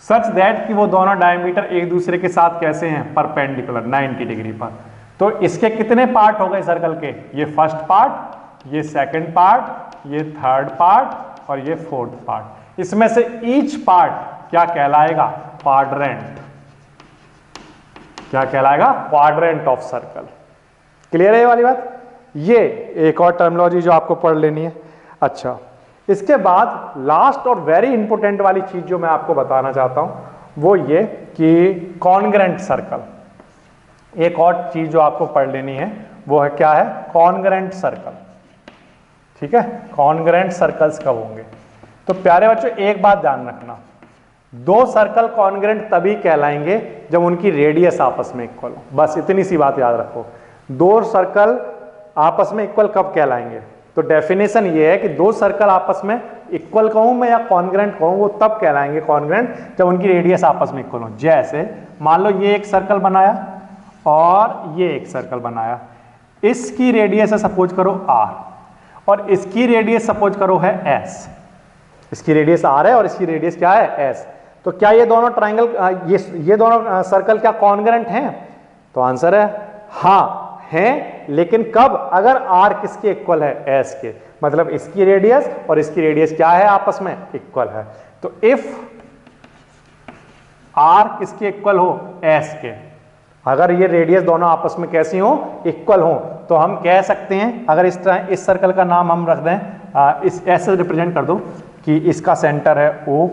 सच दैट कि वो दोनों डायमीटर एक दूसरे के साथ कैसे हैं? परपेंडिकुलर, 90 डिग्री पर। तो इसके कितने पार्ट हो गए सर्कल के? ये फर्स्ट पार्ट ये सेकंड पार्ट, ये थर्ड पार्ट और ये फोर्थ पार्ट। इसमें से ईच पार्ट क्या कहलाएगा? क्वाड्रेंट। क्या कहलाएगा? Quadrant of circle. क्लियर है ये वाली बात? ये एक और टर्मिनोलॉजी जो आपको पढ़ लेनी है। अच्छा, इसके बाद लास्ट और वेरी इंपॉर्टेंट वाली चीज जो मैं आपको बताना चाहता हूं वो ये कि कॉन्ग्रेंट सर्कल। एक और चीज जो आपको पढ़ लेनी है वो है क्या है? Congruent circle. ठीक है, कॉन्ग्रेंट सर्कल्स कब होंगे? तो प्यारे बच्चों एक बात ध्यान रखना, दो सर्कल कॉन्ग्रेंट तभी कहलाएंगे जब उनकी रेडियस आपस में इक्वल हो। बस इतनी सी बात याद रखो। दो सर्कल आपस में इक्वल कब कहलाएंगे? तो डेफिनेशन ये है कि दो सर्कल आपस में इक्वल कहूं मैं या कॉन्ग्रेंट कहूं, वो तब कहलाएंगे कॉन्ग्रेंट जब उनकी रेडियस आपस में इक्वल हो। जैसे मान लो ये एक सर्कल बनाया और ये एक सर्कल बनाया, इसकी रेडियस है सपोज करो r और इसकी रेडियस सपोज करो है s। इसकी रेडियस r है और इसकी रेडियस क्या है? s। तो क्या ये दोनों ट्राइंगल ये दोनों सर्कल क्या कॉन्ग्रेंट हैं? तो आंसर है हाँ हैं, लेकिन कब? अगर r किसके इक्वल है? s के। मतलब इसकी रेडियस और इसकी रेडियस क्या है? आपस में इक्वल है। तो इफ r किसके इक्वल हो? s के। अगर ये रेडियस दोनों आपस में कैसी हो? इक्वल हो, तो हम कह सकते हैं, अगर इस तरह इस सर्कल का नाम हम रख दें, इस ऐसे रिप्रेजेंट कर दो कि इसका सेंटर है O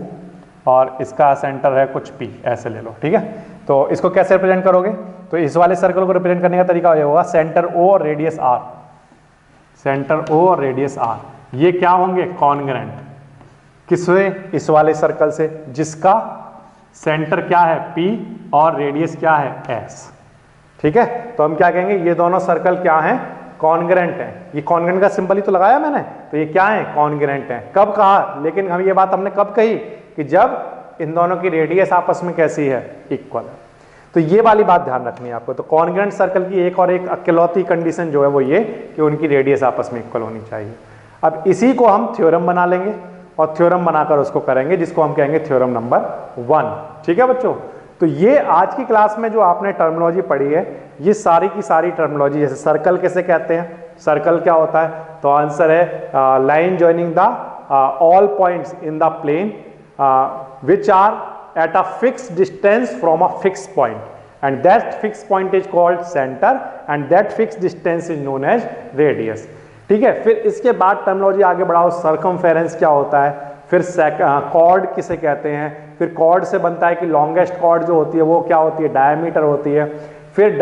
और इसका सेंटर है कुछ P, ऐसे ले लो। ठीक है, तो इसको कैसे रिप्रेजेंट करोगे? तो इस वाले सर्कल को रिप्रेजेंट करने का तरीका ये होगा सेंटर O और रेडियस R। सेंटर O और रेडियस R ये क्या होंगे? कॉन्ग्रेंट। किससे? इस वाले सर्कल से जिसका सेंटर क्या है? P और रेडियस क्या है? S। ठीक है, तो हम क्या कहेंगे? ये दोनों सर्कल क्या हैं? कॉन्ग्रेंट हैं। ये कॉन्ग्रेंट का सिंबल ही तो लगाया मैंने, तो ये क्या है? कॉन्ग्रेंट हैं। कब कहा? लेकिन हम ये बात हमने कब कही? कि जब इन दोनों की रेडियस आपस में कैसी है? इक्वल है। तो ये वाली बात ध्यान रखनी है आपको। तो कॉन्ग्रेंट सर्कल की एक और एक अकेलौती कंडीशन जो है वो ये कि उनकी रेडियस आपस में इक्वल होनी चाहिए। अब इसी को हम थ्योरम बना लेंगे और थ्योरम बनाकर उसको करेंगे जिसको हम कहेंगे थ्योरम नंबर 1। ठीक है बच्चों, तो ये आज की क्लास में जो आपने टर्मिनोलॉजी पढ़ी है, ये सारी की सारी टर्मिनोलॉजी, जैसे सर्कल कैसे कहते हैं, सर्कल क्या होता है? तो आंसर है line joining the all points in the plane which are at a fixed distance from a fixed point, and that fixed point is called center and that fixed distance is known as radius। ठीक है, फिर इसके बाद terminology आगे बढ़ाओ, circumference क्या होता है, फिर कॉर्ड किसे कहते हैं, फिर कॉर्ड से बनता है कि लॉन्गेस्ट कॉर्ड जो होती है वो क्या होती है? डायमीटर होती है। फिर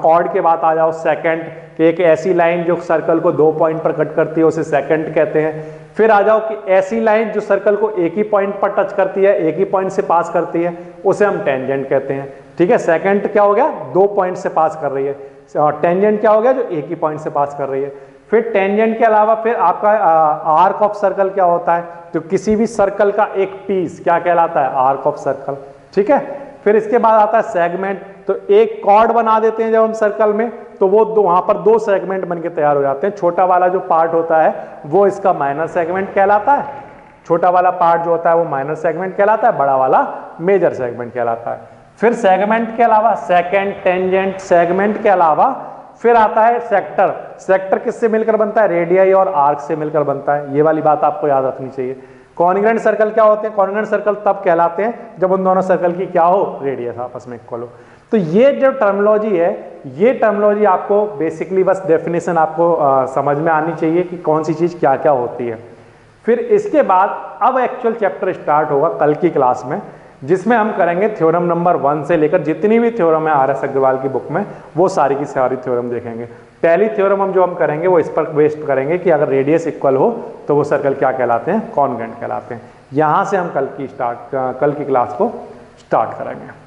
कॉर्ड के बाद आ जाओ सेकंड, कि एक ऐसी लाइन जो सर्कल को 2 पॉइंट पर कट करती है उसे सेकंड कहते हैं। फिर आ जाओ कि ऐसी लाइन जो सर्कल को एक ही पॉइंट पर टच करती है, एक ही पॉइंट से पास करती है, उसे हम टेंजेंट कहते हैं। ठीक है, सेकंड क्या हो गया? 2 पॉइंट से पास कर रही है। और टेंजेंट क्या हो गया? जो एक ही पॉइंट से पास कर रही है। फिर टेंजेंट के अलावा फिर आपका आर्क ऑफ सर्कल क्या होता है? तो किसी भी सर्कल का एक पीस क्या कहलाता है? Arc of circle. ठीक है, फिर इसके बाद आता है सेगमेंट। तो एक कॉर्ड बना देते हैं जब हम सर्कल में, तो वो वहां पर 2 सेगमेंट बनके तैयार हो जाते हैं। छोटा वाला जो पार्ट होता है वो इसका माइनर सेगमेंट कहलाता है, छोटा वाला पार्ट जो होता है वो माइनर सेगमेंट कहलाता है, बड़ा वाला मेजर सेगमेंट कहलाता है। फिर सेगमेंट के अलावा सेकंड, टेंजेंट, सेगमेंट के अलावा फिर आता है सेक्टर। सेक्टर किससे मिलकर बनता है? रेडियाई और आर्क से मिलकर बनता है। ये वाली बात आपको याद रखनी चाहिए। कॉन्ग्रेंट सर्कल क्या होते हैं? कॉन्ग्रेंट सर्कल तब कहलाते हैं जब उन दोनों सर्कल की क्या हो? रेडियस आपस में इक्वल हो। तो ये जो टर्मिनोलॉजी है, ये टर्मिनोलॉजी आपको बेसिकली बस डेफिनेशन आपको समझ में आनी चाहिए कि कौन सी चीज क्या क्या होती है। फिर इसके बाद अब एक्चुअल चैप्टर स्टार्ट होगा कल की क्लास में, जिसमें हम करेंगे थ्योरम नंबर 1 से लेकर जितनी भी थ्योरम है आर एस अग्रवाल की बुक में, वो सारी की सारी थ्योरम देखेंगे। पहली थ्योरम हम जो हम करेंगे वो इस पर बेस्ड करेंगे कि अगर रेडियस इक्वल हो तो वो सर्कल क्या कहलाते हैं? कॉन्ग्रेंट कहलाते हैं। यहां से हम कल की क्लास को स्टार्ट करेंगे।